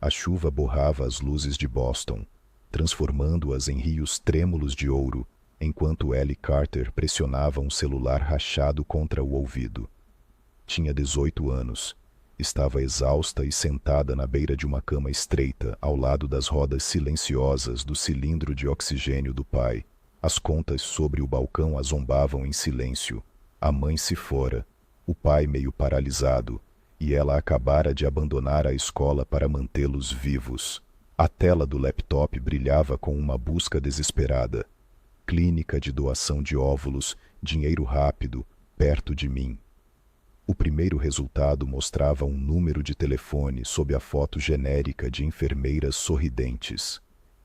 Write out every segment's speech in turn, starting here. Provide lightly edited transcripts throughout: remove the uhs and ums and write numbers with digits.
A chuva borrava as luzes de Boston, transformando-as em rios trêmulos de ouro, enquanto Ellie Carter pressionava um celular rachado contra o ouvido. Tinha 18 anos. Estava exausta e sentada na beira de uma cama estreita, ao lado das rodas silenciosas do cilindro de oxigênio do pai. As contas sobre o balcão a zombavam em silêncio. A mãe se fora, o pai meio paralisado, e ela acabara de abandonar a escola para mantê-los vivos. A tela do laptop brilhava com uma busca desesperada. Clínica de doação de óvulos, dinheiro rápido, perto de mim. O primeiro resultado mostrava um número de telefone sob a foto genérica de enfermeiras sorridentes.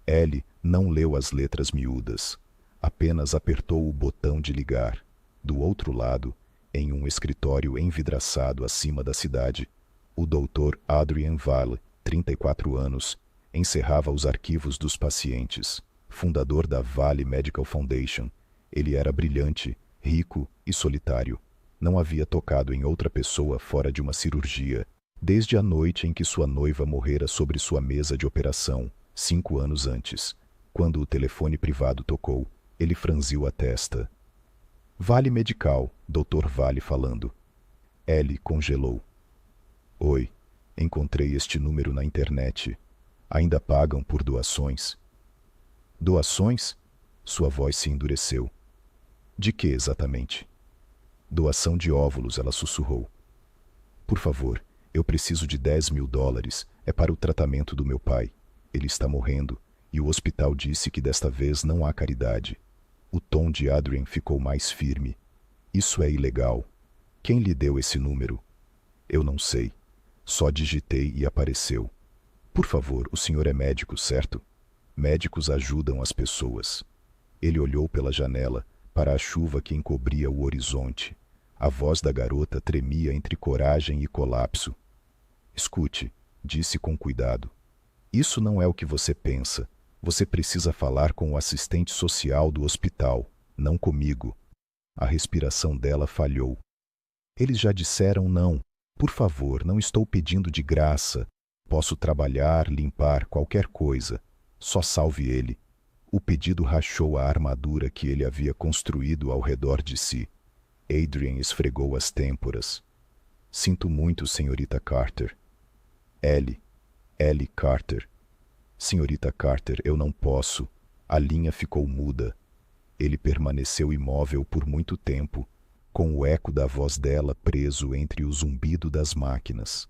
Ellie não leu as letras miúdas. Apenas apertou o botão de ligar. Do outro lado, em um escritório envidraçado acima da cidade, o Dr. Adrian Vale, 34 anos, encerrava os arquivos dos pacientes. Fundador da Vale Medical Foundation, ele era brilhante, rico e solitário. Não havia tocado em outra pessoa fora de uma cirurgia, desde a noite em que sua noiva morrera sobre sua mesa de operação, 5 anos antes. Quando o telefone privado tocou, ele franziu a testa. Vale Medical, Dr. Vale falando. Ellie congelou. Oi, encontrei este número na internet. Ainda pagam por doações? Doações? Sua voz se endureceu. De que exatamente? Doação de óvulos, ela sussurrou. Por favor, eu preciso de $10.000. É para o tratamento do meu pai. Ele está morrendo, e o hospital disse que desta vez não há caridade. O tom de Adrian ficou mais firme. Isso é ilegal. Quem lhe deu esse número? Eu não sei. Só digitei e apareceu. Por favor, o senhor é médico, certo? Médicos ajudam as pessoas. Ele olhou pela janela, para a chuva que encobria o horizonte. A voz da garota tremia entre coragem e colapso. Escute, disse com cuidado. Isso não é o que você pensa. Você precisa falar com o assistente social do hospital, não comigo. A respiração dela falhou. Eles já disseram não. Por favor, não estou pedindo de graça. Posso trabalhar, limpar, qualquer coisa. Só salve ele. O pedido rachou a armadura que ele havia construído ao redor de si. Adrian esfregou as têmporas. Sinto muito, senhorita Carter. Ellie Carter. Senhorita Carter, eu não posso. A linha ficou muda. Ele permaneceu imóvel por muito tempo, com o eco da voz dela preso entre o zumbido das máquinas.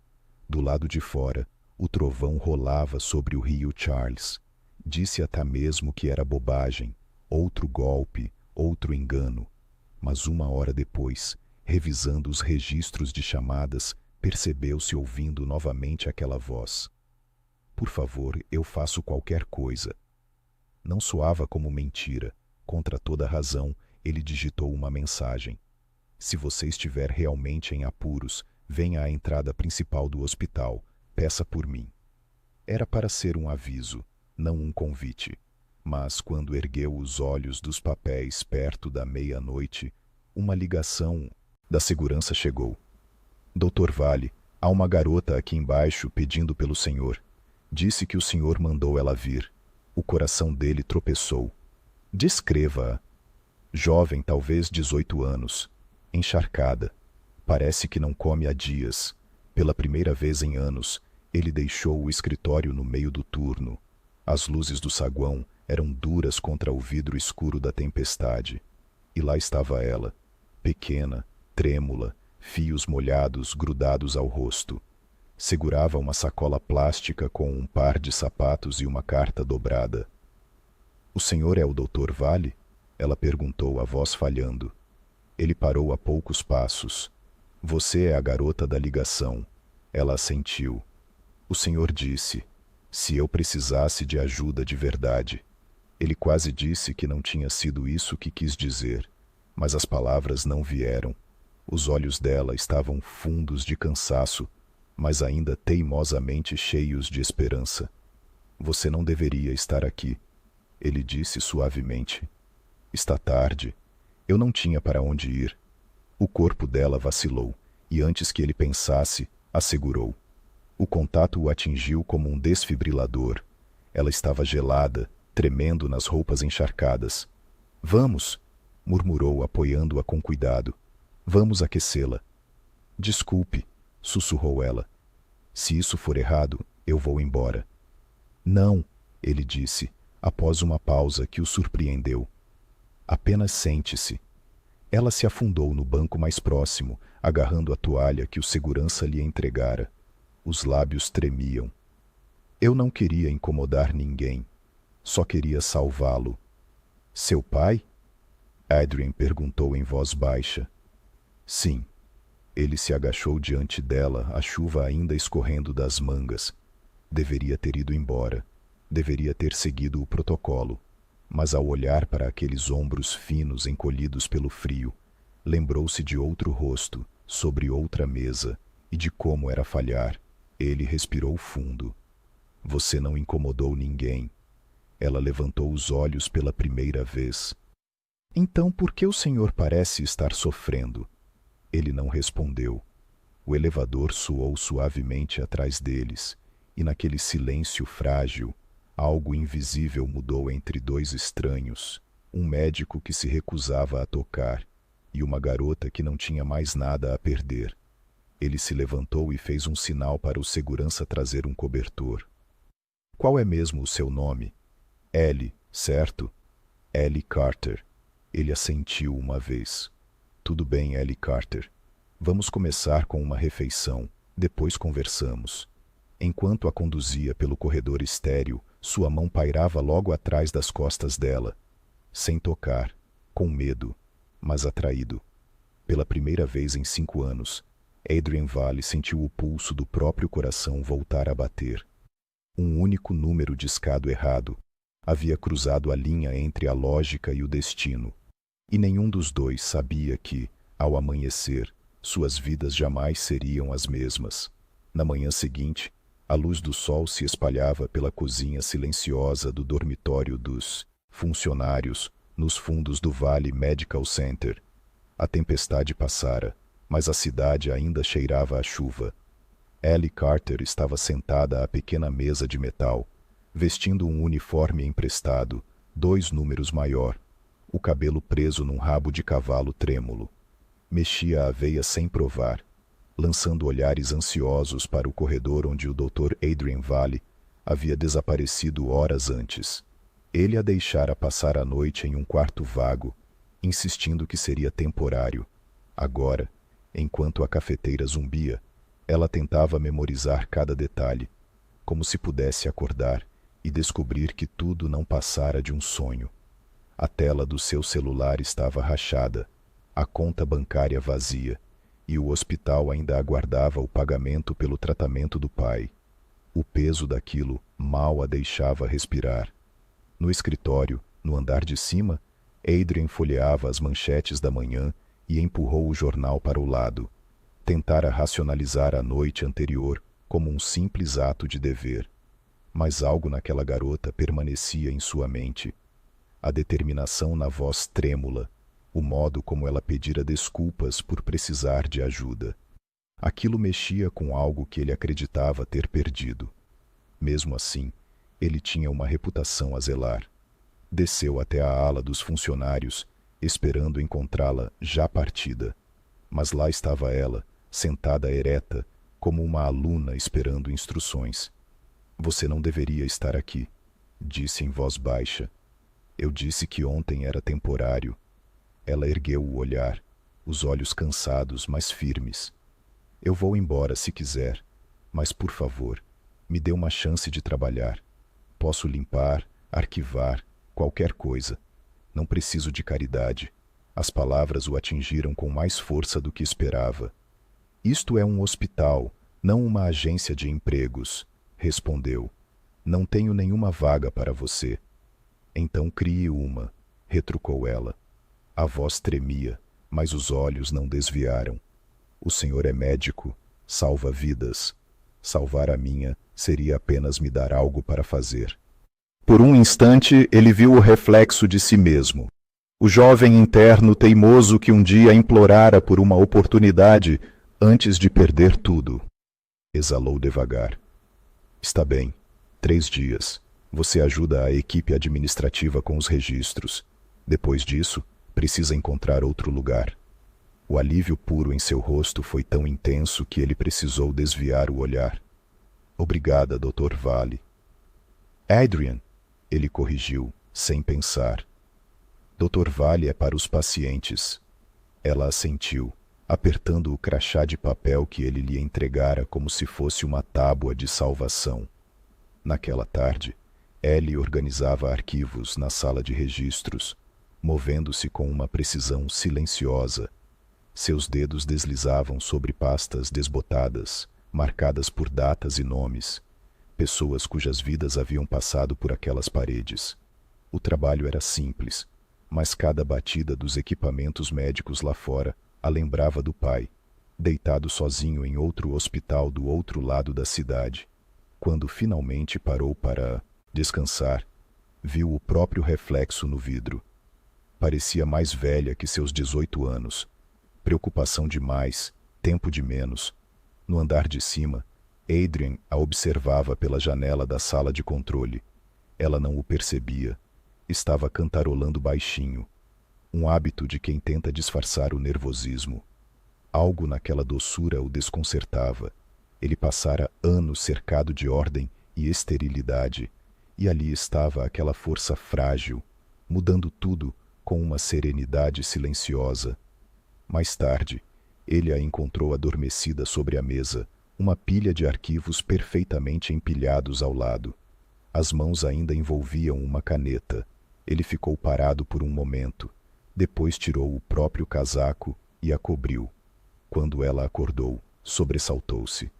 Do lado de fora, o trovão rolava sobre o rio Charles. Disse até mesmo que era bobagem, outro golpe, outro engano. Mas 1 hora depois, revisando os registros de chamadas, percebeu-se ouvindo novamente aquela voz. Por favor, eu faço qualquer coisa. Não soava como mentira. Contra toda razão, ele digitou uma mensagem. Se você estiver realmente em apuros, venha à entrada principal do hospital. Peça por mim. Era para ser um aviso, não um convite. Mas quando ergueu os olhos dos papéis perto da meia-noite, uma ligação da segurança chegou. Dr. Vale, há uma garota aqui embaixo pedindo pelo senhor. Disse que o senhor mandou ela vir. O coração dele tropeçou. Descreva-a. Jovem, talvez 18 anos. Encharcada. Parece que não come há dias. Pela primeira vez em anos, ele deixou o escritório no meio do turno. As luzes do saguão eram duras contra o vidro escuro da tempestade. E lá estava ela, pequena, trêmula, fios molhados grudados ao rosto. Segurava uma sacola plástica com um par de sapatos e uma carta dobrada. O senhor é o Dr. Vale? Ela perguntou, a voz falhando. Ele parou a poucos passos. Você é a garota da ligação. Ela assentiu. O senhor disse, se eu precisasse de ajuda de verdade. Ele quase disse que não tinha sido isso que quis dizer, mas as palavras não vieram. Os olhos dela estavam fundos de cansaço, mas ainda teimosamente cheios de esperança. Você não deveria estar aqui, ele disse suavemente. Está tarde. Eu não tinha para onde ir. O corpo dela vacilou, e antes que ele pensasse, assegurou. O contato o atingiu como um desfibrilador. Ela estava gelada, tremendo nas roupas encharcadas. Vamos, murmurou, apoiando-a com cuidado. Vamos aquecê-la. Desculpe, sussurrou ela. Se isso for errado, eu vou embora. Não, ele disse, após uma pausa que o surpreendeu. Apenas sente-se. Ela se afundou no banco mais próximo, agarrando a toalha que o segurança lhe entregara. Os lábios tremiam. Eu não queria incomodar ninguém. Só queria salvá-lo. Seu pai? Adrien perguntou em voz baixa. Sim. Ele se agachou diante dela, a chuva ainda escorrendo das mangas. Deveria ter ido embora. Deveria ter seguido o protocolo. Mas ao olhar para aqueles ombros finos encolhidos pelo frio, lembrou-se de outro rosto, sobre outra mesa, e de como era falhar. Ele respirou fundo. Você não incomodou ninguém. Ela levantou os olhos pela primeira vez. Então por que o senhor parece estar sofrendo? Ele não respondeu. O elevador soou suavemente atrás deles, e naquele silêncio frágil, algo invisível mudou entre dois estranhos, um médico que se recusava a tocar, e uma garota que não tinha mais nada a perder. Ele se levantou e fez um sinal para o segurança trazer um cobertor. Qual é mesmo o seu nome? Ellie, certo? Ellie Carter. Ele assentiu uma vez. Tudo bem, Ellie Carter. Vamos começar com uma refeição, depois conversamos. Enquanto a conduzia pelo corredor estéril, sua mão pairava logo atrás das costas dela. Sem tocar, com medo, mas atraído. Pela primeira vez em 5 anos, Adrien Vale sentiu o pulso do próprio coração voltar a bater. Um único número discado errado havia cruzado a linha entre a lógica e o destino, e nenhum dos dois sabia que, ao amanhecer, suas vidas jamais seriam as mesmas. Na manhã seguinte, a luz do sol se espalhava pela cozinha silenciosa do dormitório dos funcionários nos fundos do Valley Medical Center. A tempestade passara, mas a cidade ainda cheirava a chuva. Ellie Carter estava sentada à pequena mesa de metal, vestindo um uniforme emprestado, 2 números maior, o cabelo preso num rabo de cavalo trêmulo. Mexia a aveia sem provar, lançando olhares ansiosos para o corredor onde o Dr. Adrien Vale havia desaparecido horas antes. Ele a deixara passar a noite em um quarto vago, insistindo que seria temporário. Agora, enquanto a cafeteira zumbia, ela tentava memorizar cada detalhe, como se pudesse acordar e descobrir que tudo não passara de um sonho. A tela do seu celular estava rachada, a conta bancária vazia, e o hospital ainda aguardava o pagamento pelo tratamento do pai. O peso daquilo mal a deixava respirar. No escritório, no andar de cima, Adrien folheava as manchetes da manhã e empurrou o jornal para o lado. Tentara racionalizar a noite anterior como um simples ato de dever. Mas algo naquela garota permanecia em sua mente. A determinação na voz trêmula, o modo como ela pedira desculpas por precisar de ajuda. Aquilo mexia com algo que ele acreditava ter perdido. Mesmo assim, ele tinha uma reputação a zelar. Desceu até a ala dos funcionários, esperando encontrá-la já partida. Mas lá estava ela, sentada ereta, como uma aluna esperando instruções. Você não deveria estar aqui, disse em voz baixa. Eu disse que ontem era temporário. Ela ergueu o olhar, os olhos cansados, mas firmes. Eu vou embora se quiser, mas por favor, me dê uma chance de trabalhar. Posso limpar, arquivar, qualquer coisa. Não preciso de caridade. As palavras o atingiram com mais força do que esperava. Isto é um hospital, não uma agência de empregos, respondeu. Não tenho nenhuma vaga para você. Então crie uma, retrucou ela. A voz tremia, mas os olhos não desviaram. O senhor é médico, salva vidas. Salvar a minha seria apenas me dar algo para fazer. Por um instante, ele viu o reflexo de si mesmo. O jovem interno teimoso que um dia implorara por uma oportunidade antes de perder tudo. Exalou devagar. Está bem. 3 dias. Você ajuda a equipe administrativa com os registros. Depois disso, precisa encontrar outro lugar. O alívio puro em seu rosto foi tão intenso que ele precisou desviar o olhar. Obrigada, Dr. Vale. Adrian, ele corrigiu, sem pensar. Dr. Vale é para os pacientes. Ela assentiu, apertando o crachá de papel que ele lhe entregara como se fosse uma tábua de salvação. Naquela tarde, Ellie organizava arquivos na sala de registros, movendo-se com uma precisão silenciosa. Seus dedos deslizavam sobre pastas desbotadas, marcadas por datas e nomes, pessoas cujas vidas haviam passado por aquelas paredes. O trabalho era simples, mas cada batida dos equipamentos médicos lá fora a lembrava do pai, deitado sozinho em outro hospital do outro lado da cidade. Quando finalmente parou para descansar, viu o próprio reflexo no vidro. Parecia mais velha que seus 18 anos. Preocupação demais, tempo de menos. No andar de cima, Adrian a observava pela janela da sala de controle. Ela não o percebia. Estava cantarolando baixinho. Um hábito de quem tenta disfarçar o nervosismo. Algo naquela doçura o desconcertava. Ele passara anos cercado de ordem e esterilidade, e ali estava aquela força frágil, mudando tudo com uma serenidade silenciosa. Mais tarde, ele a encontrou adormecida sobre a mesa, uma pilha de arquivos perfeitamente empilhados ao lado. As mãos ainda envolviam uma caneta. Ele ficou parado por um momento. Depois tirou o próprio casaco e a cobriu. Quando ela acordou, sobressaltou-se.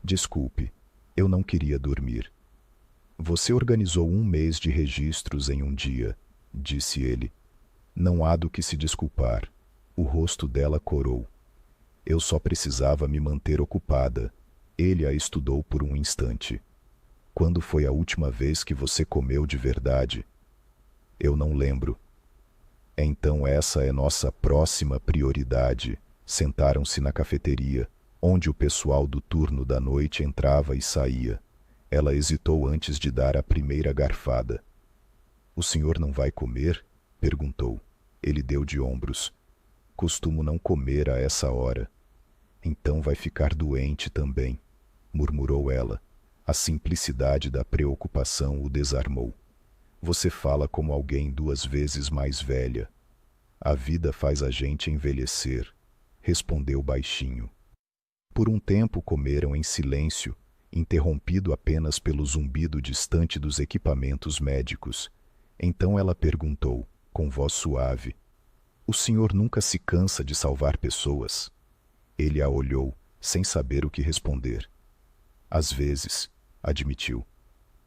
Desculpe, eu não queria dormir. Você organizou 1 mês de registros em um dia, disse ele. Não há do que se desculpar. O rosto dela corou. Eu só precisava me manter ocupada. Ele a estudou por um instante. Quando foi a última vez que você comeu de verdade? Eu não lembro. Então essa é nossa próxima prioridade. Sentaram-se na cafeteria, onde o pessoal do turno da noite entrava e saía. Ela hesitou antes de dar a primeira garfada. O senhor não vai comer? Perguntou. Ele deu de ombros. Costumo não comer a essa hora. Então vai ficar doente também, murmurou ela. A simplicidade da preocupação o desarmou. Você fala como alguém 2 vezes mais velha. A vida faz a gente envelhecer, respondeu baixinho. Por um tempo comeram em silêncio, interrompido apenas pelo zumbido distante dos equipamentos médicos. Então ela perguntou, com voz suave: O senhor nunca se cansa de salvar pessoas? Ele a olhou, sem saber o que responder. Às vezes, admitiu.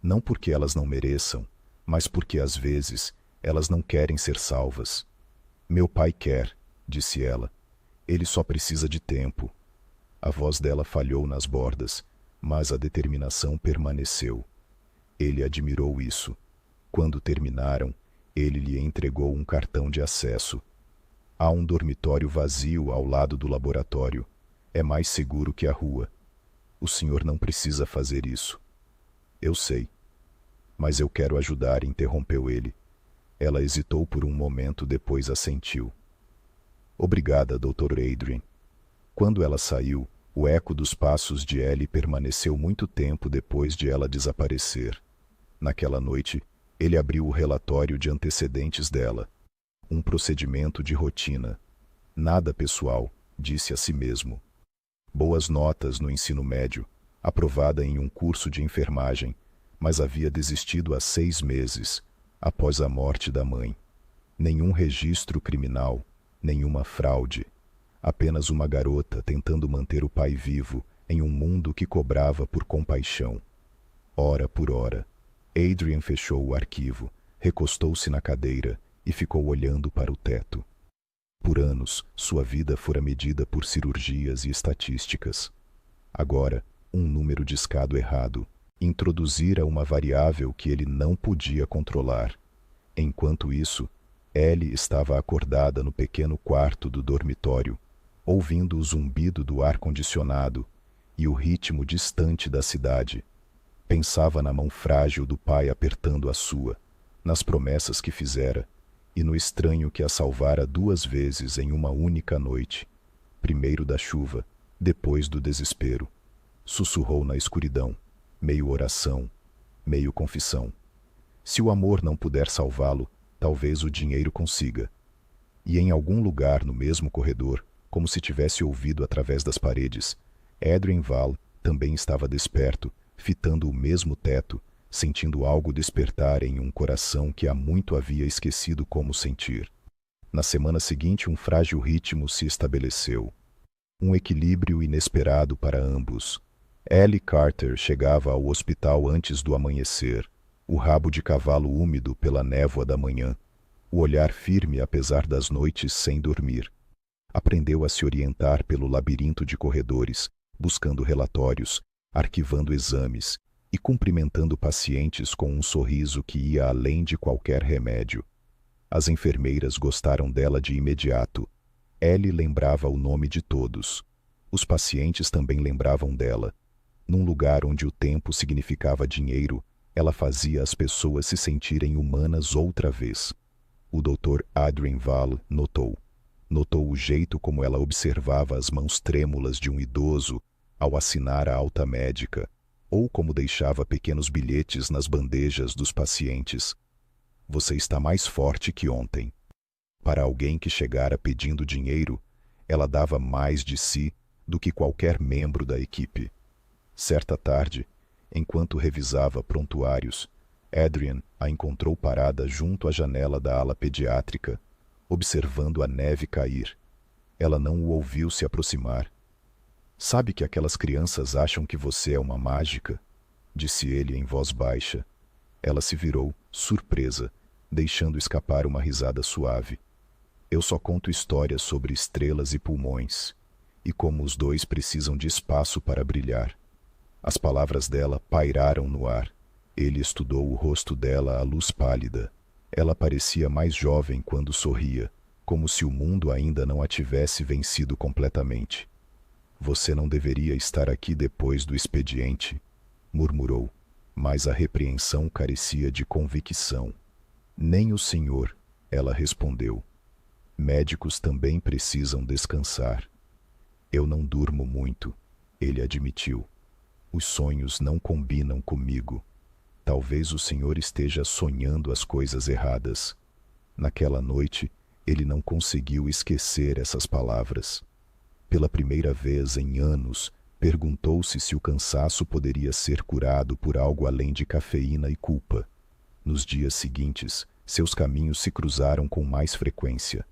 Não porque elas não mereçam, mas porque às vezes elas não querem ser salvas. Meu pai quer, disse ela. Ele só precisa de tempo. A voz dela falhou nas bordas, mas a determinação permaneceu. Ele admirou isso. Quando terminaram, ele lhe entregou um cartão de acesso. Há um dormitório vazio ao lado do laboratório. É mais seguro que a rua. O senhor não precisa fazer isso. Eu sei. Mas eu quero ajudar, interrompeu ele. Ela hesitou por um momento, depois assentiu. Obrigada, Dr. Adrian. Quando ela saiu, o eco dos passos de Ellie permaneceu muito tempo depois de ela desaparecer. Naquela noite, ele abriu o relatório de antecedentes dela. Um procedimento de rotina. Nada pessoal, disse a si mesmo. Boas notas no ensino médio, aprovada em um curso de enfermagem, mas havia desistido há 6 meses, após a morte da mãe. Nenhum registro criminal, nenhuma fraude. Apenas uma garota tentando manter o pai vivo em um mundo que cobrava por compaixão. Hora por hora, Adrian fechou o arquivo, recostou-se na cadeira e ficou olhando para o teto. Por anos, sua vida fora medida por cirurgias e estatísticas. Agora, um número discado errado introduzira uma variável que ele não podia controlar. Enquanto isso, Ellie estava acordada no pequeno quarto do dormitório, ouvindo o zumbido do ar-condicionado e o ritmo distante da cidade. Pensava na mão frágil do pai apertando a sua, nas promessas que fizera, e no estranho que a salvara 2 vezes em uma única noite, primeiro da chuva, depois do desespero. Sussurrou na escuridão, meio oração, meio confissão. Se o amor não puder salvá-lo, talvez o dinheiro consiga. E em algum lugar no mesmo corredor, como se tivesse ouvido através das paredes, Adrien Val também estava desperto, fitando o mesmo teto, sentindo algo despertar em um coração que há muito havia esquecido como sentir. Na semana seguinte, um frágil ritmo se estabeleceu. Um equilíbrio inesperado para ambos. Ellie Carter chegava ao hospital antes do amanhecer, o rabo de cavalo úmido pela névoa da manhã, o olhar firme apesar das noites sem dormir. Aprendeu a se orientar pelo labirinto de corredores, buscando relatórios, arquivando exames e cumprimentando pacientes com um sorriso que ia além de qualquer remédio. As enfermeiras gostaram dela de imediato. Ellie lembrava o nome de todos. Os pacientes também lembravam dela. Num lugar onde o tempo significava dinheiro, ela fazia as pessoas se sentirem humanas outra vez. O Dr. Adrien Val notou. Notou o jeito como ela observava as mãos trêmulas de um idoso ao assinar a alta médica, ou como deixava pequenos bilhetes nas bandejas dos pacientes. Você está mais forte que ontem. Para alguém que chegara pedindo dinheiro, ela dava mais de si do que qualquer membro da equipe. Certa tarde, enquanto revisava prontuários, Adrien a encontrou parada junto à janela da ala pediátrica, observando a neve cair. Ela não o ouviu se aproximar. Sabe que aquelas crianças acham que você é uma mágica? Disse ele em voz baixa. Ela se virou, surpresa, deixando escapar uma risada suave. Eu só conto histórias sobre estrelas e pulmões, e como os dois precisam de espaço para brilhar. As palavras dela pairaram no ar. Ele estudou o rosto dela à luz pálida. Ela parecia mais jovem quando sorria, como se o mundo ainda não a tivesse vencido completamente. Você não deveria estar aqui depois do expediente, murmurou, mas a repreensão carecia de convicção. Nem o senhor, ela respondeu. Médicos também precisam descansar. Eu não durmo muito, ele admitiu. Os sonhos não combinam comigo. Talvez o senhor esteja sonhando as coisas erradas. Naquela noite, ele não conseguiu esquecer essas palavras. Pela primeira vez em anos, perguntou-se se o cansaço poderia ser curado por algo além de cafeína e culpa. Nos dias seguintes, seus caminhos se cruzaram com mais frequência.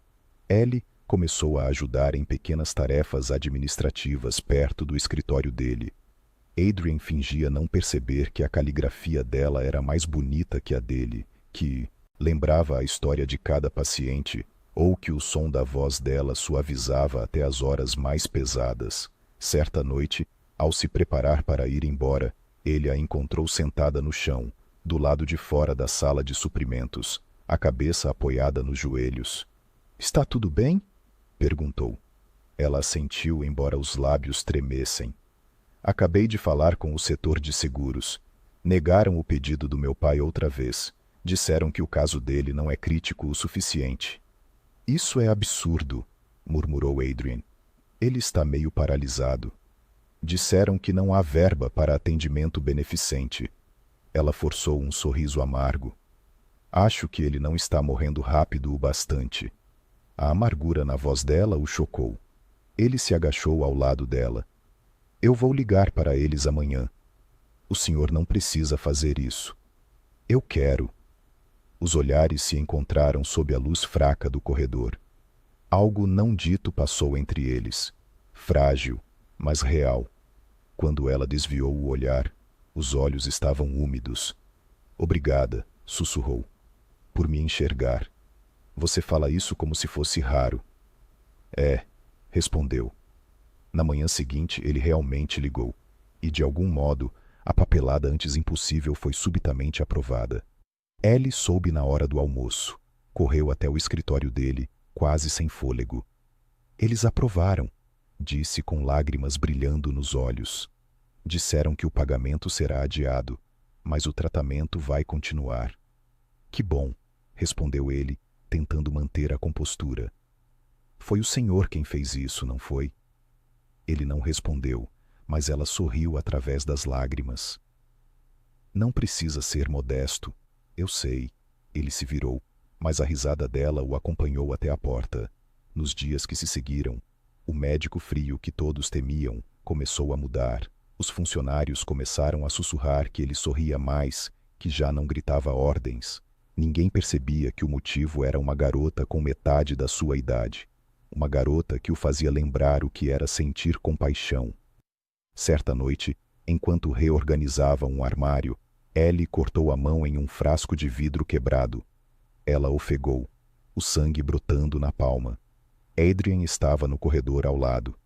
Ellie começou a ajudar em pequenas tarefas administrativas perto do escritório dele. Adrien fingia não perceber que a caligrafia dela era mais bonita que a dele, que lembrava a história de cada paciente, ou que o som da voz dela suavizava até as horas mais pesadas. Certa noite, ao se preparar para ir embora, ele a encontrou sentada no chão, do lado de fora da sala de suprimentos, a cabeça apoiada nos joelhos. — Está tudo bem? Perguntou. Ela assentiu, embora os lábios tremessem. Acabei de falar com o setor de seguros. Negaram o pedido do meu pai outra vez. Disseram que o caso dele não é crítico o suficiente. Isso é absurdo, murmurou Adrien. Ele está meio paralisado. Disseram que não há verba para atendimento beneficente. Ela forçou um sorriso amargo. Acho que ele não está morrendo rápido o bastante. A amargura na voz dela o chocou. Ele se agachou ao lado dela. Eu vou ligar para eles amanhã. O senhor não precisa fazer isso. Eu quero. Os olhares se encontraram sob a luz fraca do corredor. Algo não dito passou entre eles. Frágil, mas real. Quando ela desviou o olhar, os olhos estavam úmidos. Obrigada, sussurrou. Por me enxergar. Você fala isso como se fosse raro. É, respondeu. Na manhã seguinte, ele realmente ligou. E, de algum modo, a papelada antes impossível foi subitamente aprovada. Ellie soube na hora do almoço. Correu até o escritório dele, quase sem fôlego. Eles aprovaram, disse com lágrimas brilhando nos olhos. Disseram que o pagamento será adiado, mas o tratamento vai continuar. Que bom, respondeu ele, tentando manter a compostura. Foi o senhor quem fez isso, não foi? Ele não respondeu, mas ela sorriu através das lágrimas. Não precisa ser modesto, eu sei. Ele se virou, mas a risada dela o acompanhou até a porta. Nos dias que se seguiram, o médico frio que todos temiam começou a mudar. Os funcionários começaram a sussurrar que ele sorria mais, que já não gritava ordens. Ninguém percebia que o motivo era uma garota com metade da sua idade. Uma garota que o fazia lembrar o que era sentir compaixão. Certa noite, enquanto reorganizava um armário, Ellie cortou a mão em um frasco de vidro quebrado. Ela ofegou, o sangue brotando na palma. Adrian estava no corredor ao lado.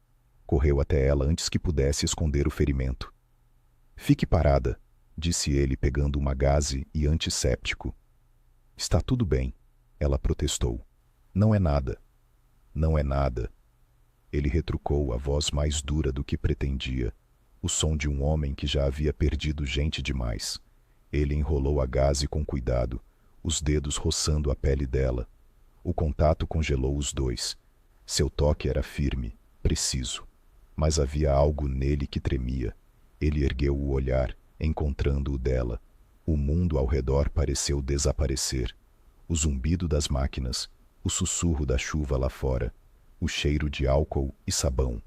Correu até ela antes que pudesse esconder o ferimento. Fique parada, disse ele pegando uma gaze e antisséptico. Está tudo bem, ela protestou. Não é nada. Não é nada. Ele retrucou a voz mais dura do que pretendia, o som de um homem que já havia perdido gente demais. Ele enrolou a gaze com cuidado, os dedos roçando a pele dela. O contato congelou os dois. Seu toque era firme, preciso. Mas havia algo nele que tremia. Ele ergueu o olhar, encontrando o dela. O mundo ao redor pareceu desaparecer. O zumbido das máquinas, o sussurro da chuva lá fora, o cheiro de álcool e sabão.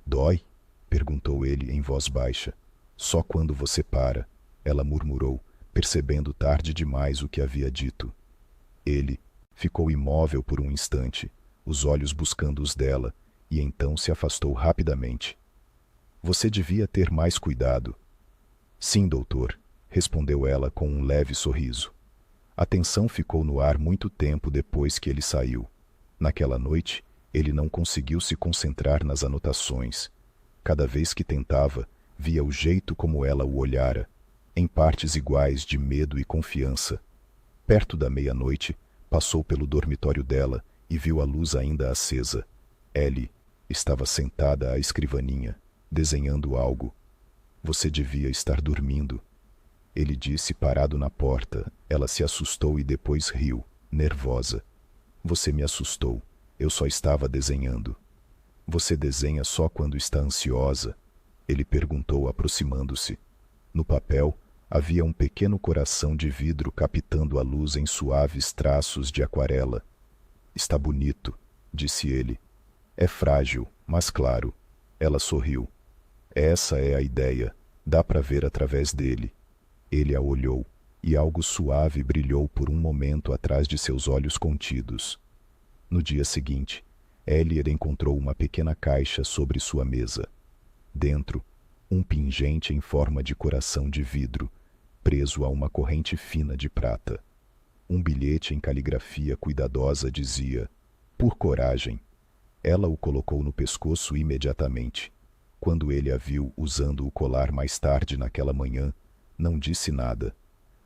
Dói? Perguntou ele em voz baixa. Só quando você para, ela murmurou, percebendo tarde demais o que havia dito. Ele ficou imóvel por um instante, os olhos buscando os dela, e então se afastou rapidamente. Você devia ter mais cuidado. Sim, doutor, respondeu ela com um leve sorriso. A tensão ficou no ar muito tempo depois que ele saiu. Naquela noite, ele não conseguiu se concentrar nas anotações. Cada vez que tentava, via o jeito como ela o olhara, em partes iguais de medo e confiança. Perto da meia-noite, passou pelo dormitório dela e viu a luz ainda acesa. Ellie estava sentada à escrivaninha, desenhando algo. Você devia estar dormindo. Ele disse parado na porta. Ela se assustou e depois riu, nervosa. Você me assustou. Eu só estava desenhando. Você desenha só quando está ansiosa? Ele perguntou aproximando-se. No papel, havia um pequeno coração de vidro captando a luz em suaves traços de aquarela. Está bonito, disse ele. É frágil, mas claro. Ela sorriu. Essa é a ideia. Dá para ver através dele. Ele a olhou, e algo suave brilhou por um momento atrás de seus olhos contidos. No dia seguinte, Elliot encontrou uma pequena caixa sobre sua mesa. Dentro, um pingente em forma de coração de vidro, preso a uma corrente fina de prata. Um bilhete em caligrafia cuidadosa dizia: Por coragem. Ela o colocou no pescoço imediatamente. Quando ele a viu usando o colar mais tarde naquela manhã, não disse nada.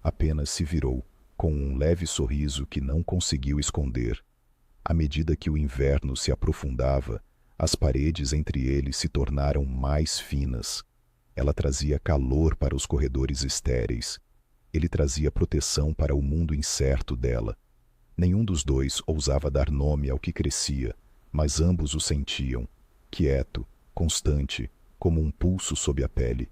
Apenas se virou, com um leve sorriso que não conseguiu esconder. À medida que o inverno se aprofundava, as paredes entre eles se tornaram mais finas. Ela trazia calor para os corredores estéreis. Ele trazia proteção para o mundo incerto dela. Nenhum dos dois ousava dar nome ao que crescia, mas ambos o sentiam, quieto, constante, como um pulso sob a pele.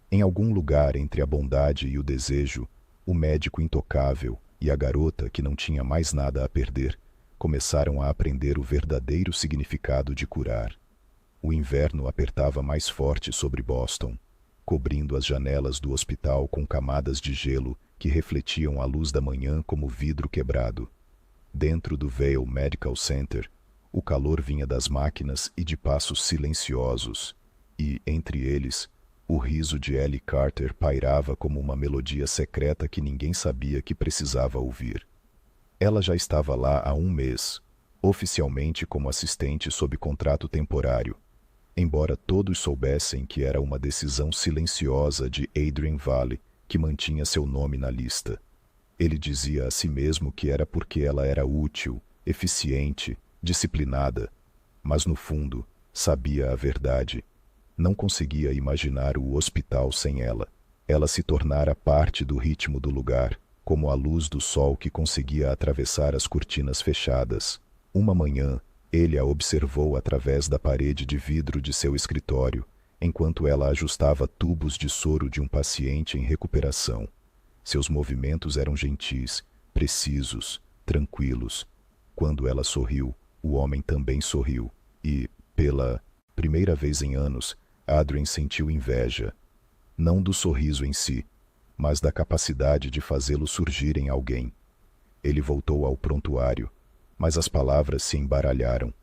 Em algum lugar entre a bondade e o desejo, o médico intocável e a garota que não tinha mais nada a perder começaram a aprender o verdadeiro significado de curar. O inverno apertava mais forte sobre Boston, cobrindo as janelas do hospital com camadas de gelo que refletiam a luz da manhã como vidro quebrado. Dentro do Vail Medical Center, o calor vinha das máquinas e de passos silenciosos, e, entre eles, o riso de Ellie Carter pairava como uma melodia secreta que ninguém sabia que precisava ouvir. Ela já estava lá há um mês, oficialmente como assistente sob contrato temporário, embora todos soubessem que era uma decisão silenciosa de Adrian Valley que mantinha seu nome na lista. Ele dizia a si mesmo que era porque ela era útil, eficiente, disciplinada, mas no fundo sabia a verdade. Não conseguia imaginar o hospital sem ela. Ela se tornara parte do ritmo do lugar, como a luz do sol que conseguia atravessar as cortinas fechadas. Uma manhã, ele a observou através da parede de vidro de seu escritório, enquanto ela ajustava tubos de soro de um paciente em recuperação. Seus movimentos eram gentis, precisos, tranquilos. Quando ela sorriu, o homem também sorriu, e, pela primeira vez em anos, Adrien sentiu inveja. Não do sorriso em si, mas da capacidade de fazê-lo surgir em alguém. Ele voltou ao prontuário, mas as palavras se embaralharam.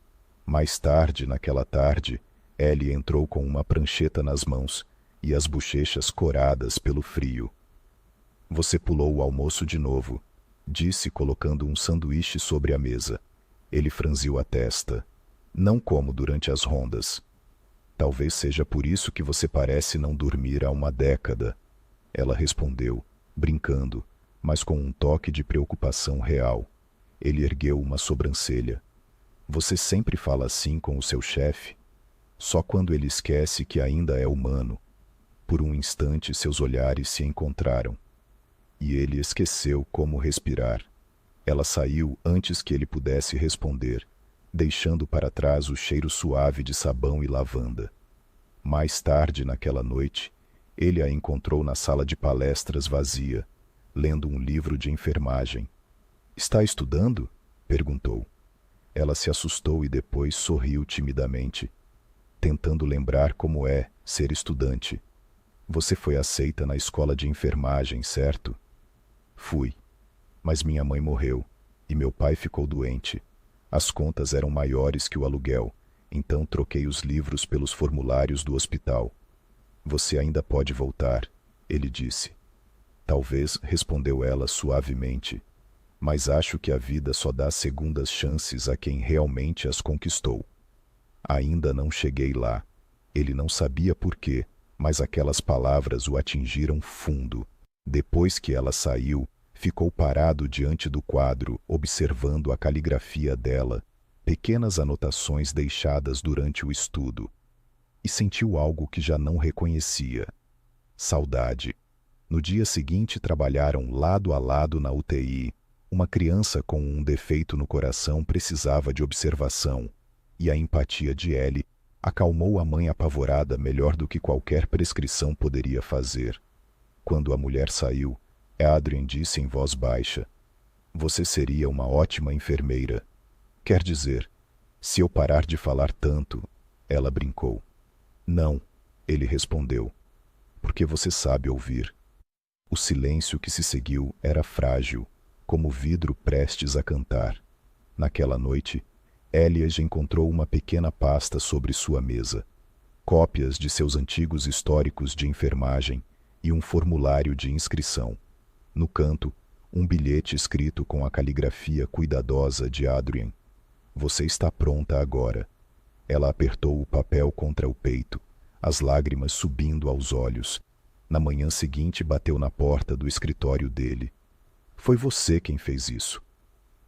Mais tarde, naquela tarde, Ellie entrou com uma prancheta nas mãos e as bochechas coradas pelo frio. Você pulou o almoço de novo, disse colocando um sanduíche sobre a mesa. Ele franziu a testa. Não como durante as rondas. Talvez seja por isso que você parece não dormir há uma década. Ela respondeu, brincando, mas com um toque de preocupação real. Ele ergueu uma sobrancelha. Você sempre fala assim com o seu chefe? Só quando ele esquece que ainda é humano. Por um instante seus olhares se encontraram. E ele esqueceu como respirar. Ela saiu antes que ele pudesse responder, deixando para trás o cheiro suave de sabão e lavanda. Mais tarde naquela noite, ele a encontrou na sala de palestras vazia, lendo um livro de enfermagem. Está estudando? Perguntou. Ela se assustou e depois sorriu timidamente, tentando lembrar como é ser estudante. Você foi aceita na escola de enfermagem, certo? Fui. Mas minha mãe morreu, e meu pai ficou doente. As contas eram maiores que o aluguel, então troquei os livros pelos formulários do hospital. Você ainda pode voltar, ele disse. Talvez, respondeu ela suavemente, mas acho que a vida só dá segundas chances a quem realmente as conquistou. Ainda não cheguei lá. Ele não sabia por quê, mas aquelas palavras o atingiram fundo. Depois que ela saiu, ficou parado diante do quadro, observando a caligrafia dela, pequenas anotações deixadas durante o estudo, e sentiu algo que já não reconhecia: saudade. No dia seguinte trabalharam lado a lado na UTI. Uma criança com um defeito no coração precisava de observação, e a empatia de Ellie acalmou a mãe apavorada melhor do que qualquer prescrição poderia fazer. Quando a mulher saiu, Adrien disse em voz baixa: Você seria uma ótima enfermeira. Quer dizer, se eu parar de falar tanto, ela brincou. Não, ele respondeu, porque você sabe ouvir. O silêncio que se seguiu era frágil, como vidro prestes a cantar. Naquela noite, Elias encontrou uma pequena pasta sobre sua mesa, cópias de seus antigos históricos de enfermagem e um formulário de inscrição. No canto, um bilhete escrito com a caligrafia cuidadosa de Adrien. Você está pronta agora. Ela apertou o papel contra o peito, as lágrimas subindo aos olhos. Na manhã seguinte bateu na porta do escritório dele. Foi você quem fez isso.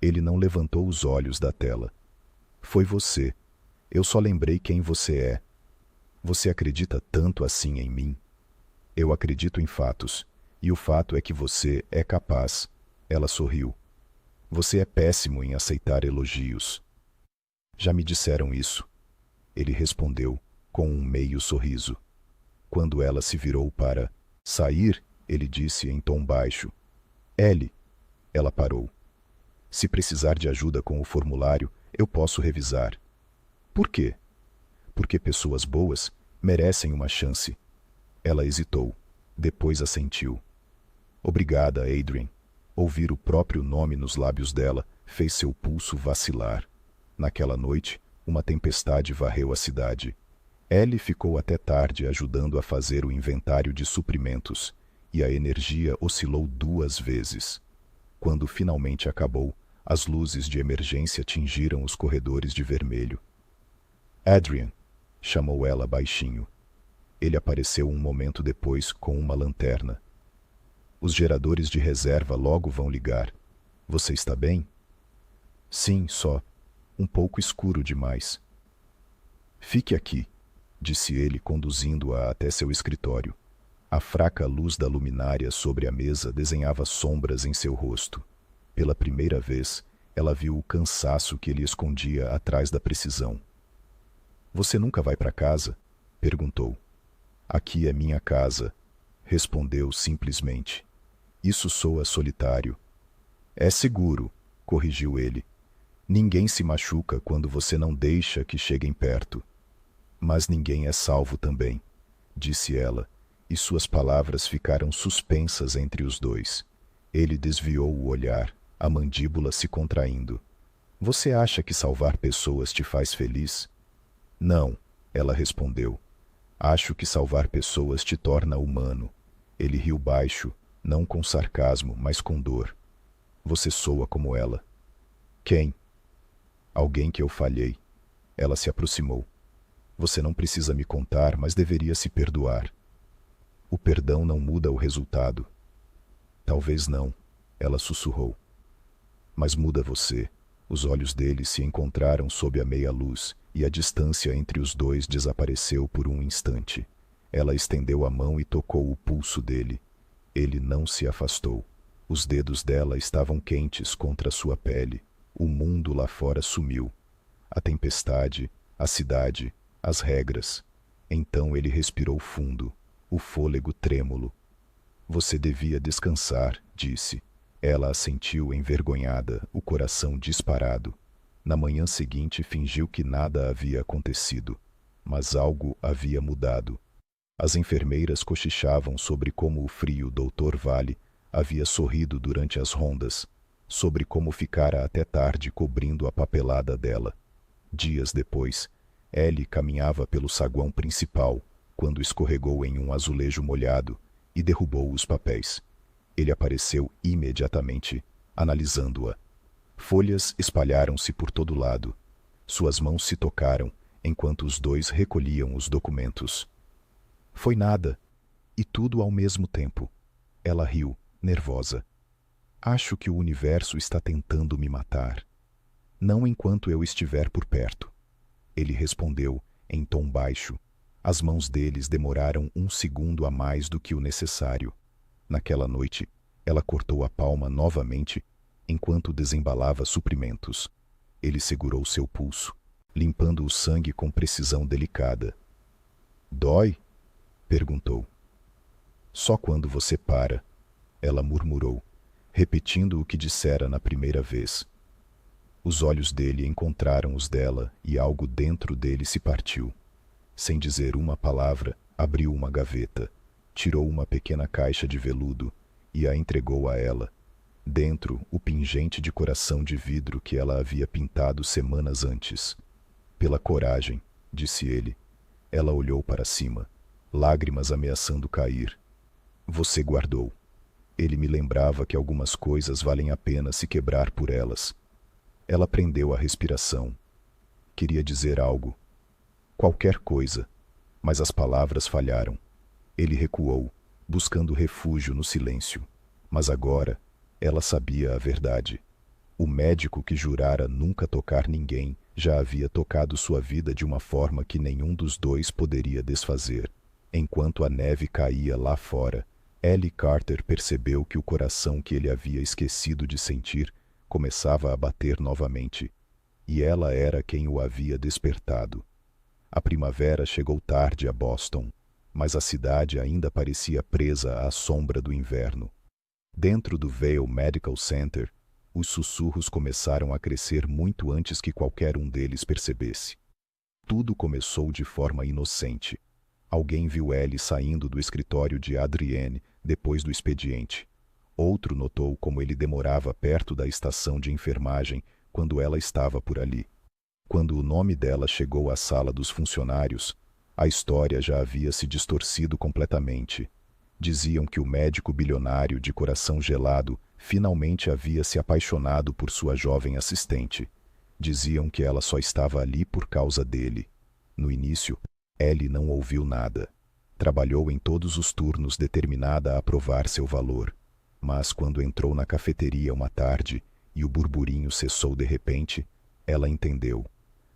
Ele não levantou os olhos da tela. Foi você. Eu só lembrei quem você é. Você acredita tanto assim em mim? Eu acredito em fatos, e o fato é que você é capaz. Ela sorriu. Você é péssimo em aceitar elogios. Já me disseram isso. Ele respondeu, com um meio sorriso. Quando ela se virou para sair, ele disse em tom baixo: Ellie. Ela parou. Se precisar de ajuda com o formulário, eu posso revisar. Por quê? Porque pessoas boas merecem uma chance. Ela hesitou. Depois assentiu. Obrigada, Adrien. Ouvir o próprio nome nos lábios dela fez seu pulso vacilar. Naquela noite, uma tempestade varreu a cidade. Ellie ficou até tarde ajudando a fazer o inventário de suprimentos, e a energia oscilou 2 vezes. Quando finalmente acabou, as luzes de emergência tingiram os corredores de vermelho. Adrien, chamou ela baixinho. Ele apareceu um momento depois com uma lanterna. Os geradores de reserva logo vão ligar. Você está bem? Sim, só. Um pouco escuro demais. Fique aqui. disse ele, conduzindo-a até seu escritório. A fraca luz da luminária sobre a mesa desenhava sombras em seu rosto. Pela primeira vez, ela viu o cansaço que ele escondia atrás da precisão. Você nunca vai para casa? Perguntou. Aqui é minha casa, respondeu simplesmente. Isso soa solitário. É seguro, corrigiu ele. Ninguém se machuca quando você não deixa que cheguem perto. Mas ninguém é salvo também, disse ela, e suas palavras ficaram suspensas entre os dois. Ele desviou o olhar, a mandíbula se contraindo. Você acha que salvar pessoas te faz feliz? Não, ela respondeu. Acho que salvar pessoas te torna humano. Ele riu baixo, não com sarcasmo, mas com dor. Você soa como ela. Quem? Alguém que eu falhei. Ela se aproximou. Você não precisa me contar, mas deveria se perdoar. O perdão não muda o resultado. Talvez não, ela sussurrou. Mas muda você. Os olhos dele se encontraram sob a meia-luz, e a distância entre os dois desapareceu por um instante. Ela estendeu a mão e tocou o pulso dele. Ele não se afastou. Os dedos dela estavam quentes contra sua pele. O mundo lá fora sumiu. A tempestade, a cidade, as regras. Então ele respirou fundo, o fôlego trêmulo. Você devia descansar, disse. Ela assentiu envergonhada, o coração disparado. Na manhã seguinte fingiu que nada havia acontecido, mas algo havia mudado. As enfermeiras cochichavam sobre como o frio Dr. Vale havia sorrido durante as rondas, sobre como ficara até tarde cobrindo a papelada dela. Dias depois, Ellie caminhava pelo saguão principal, quando escorregou em um azulejo molhado e derrubou os papéis. Ele apareceu imediatamente, analisando-a. Folhas espalharam-se por todo lado. Suas mãos se tocaram, enquanto os dois recolhiam os documentos. Foi nada, e tudo ao mesmo tempo. Ela riu, nervosa. Acho que o universo está tentando me matar. Não enquanto eu estiver por perto. Ele respondeu, em tom baixo. As mãos deles demoraram um segundo a mais do que o necessário. Naquela noite, ela cortou a palma novamente, enquanto desembalava suprimentos. Ele segurou seu pulso, limpando o sangue com precisão delicada. Dói? Perguntou. Só quando você para, ela murmurou, repetindo o que dissera na primeira vez. Os olhos dele encontraram os dela e algo dentro dele se partiu. Sem dizer uma palavra, abriu uma gaveta, tirou uma pequena caixa de veludo e a entregou a ela. Dentro, o pingente de coração de vidro que ela havia pintado semanas antes. Pela coragem, disse ele. Ela olhou para cima, lágrimas ameaçando cair. Você guardou. Ele me lembrava que algumas coisas valem a pena se quebrar por elas. Ela prendeu a respiração. Queria dizer algo. Qualquer coisa, mas as palavras falharam. Ele recuou, buscando refúgio no silêncio. Mas agora, ela sabia a verdade. O médico que jurara nunca tocar ninguém já havia tocado sua vida de uma forma que nenhum dos dois poderia desfazer. Enquanto a neve caía lá fora, Ellie Carter percebeu que o coração que ele havia esquecido de sentir começava a bater novamente, e ela era quem o havia despertado. A primavera chegou tarde a Boston, mas a cidade ainda parecia presa à sombra do inverno. Dentro do Vail Medical Center, os sussurros começaram a crescer muito antes que qualquer um deles percebesse. Tudo começou de forma inocente. Alguém viu Ellie saindo do escritório de Adrienne depois do expediente. Outro notou como ele demorava perto da estação de enfermagem quando ela estava por ali. Quando o nome dela chegou à sala dos funcionários, a história já havia se distorcido completamente. Diziam que o médico bilionário de coração gelado finalmente havia se apaixonado por sua jovem assistente. Diziam que ela só estava ali por causa dele. No início, Ellie não ouviu nada. Trabalhou em todos os turnos determinada a provar seu valor. Mas quando entrou na cafeteria uma tarde e o burburinho cessou de repente, ela entendeu.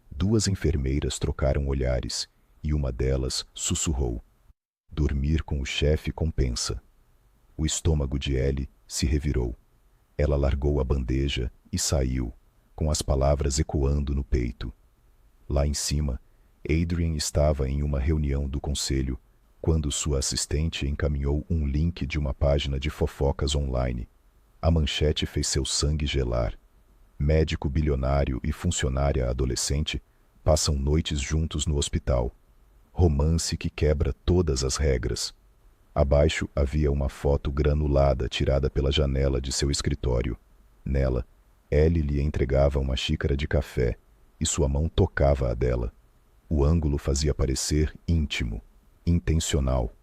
Duas enfermeiras trocaram olhares, e uma delas sussurrou: dormir com o chefe compensa. O estômago de Ellie se revirou. Ela largou a bandeja e saiu, com as palavras ecoando no peito. Lá em cima, Adrian estava em uma reunião do conselho, quando sua assistente encaminhou um link de uma página de fofocas online. A manchete fez seu sangue gelar. Médico bilionário e funcionária adolescente passam noites juntos no hospital. Romance que quebra todas as regras. Abaixo havia uma foto granulada tirada pela janela de seu escritório. Nela, Ellie lhe entregava uma xícara de café e sua mão tocava a dela. O ângulo fazia parecer íntimo, intencional.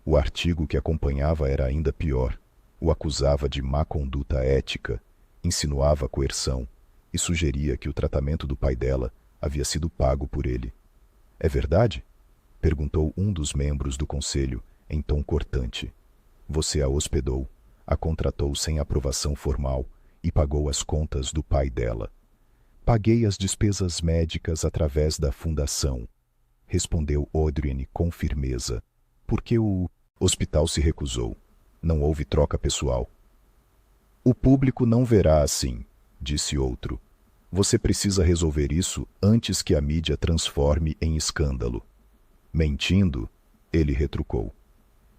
O artigo que acompanhava era ainda pior. O acusava de má conduta ética, insinuava coerção e sugeria que o tratamento do pai dela havia sido pago por ele. É verdade? Perguntou um dos membros do conselho em tom cortante. Você a hospedou, a contratou sem aprovação formal e pagou as contas do pai dela. Paguei as despesas médicas através da fundação, respondeu Adrian com firmeza, porque o hospital se recusou. Não houve troca pessoal. O público não verá assim, disse outro. Você precisa resolver isso antes que a mídia transforme em escândalo. Mentindo, ele retrucou.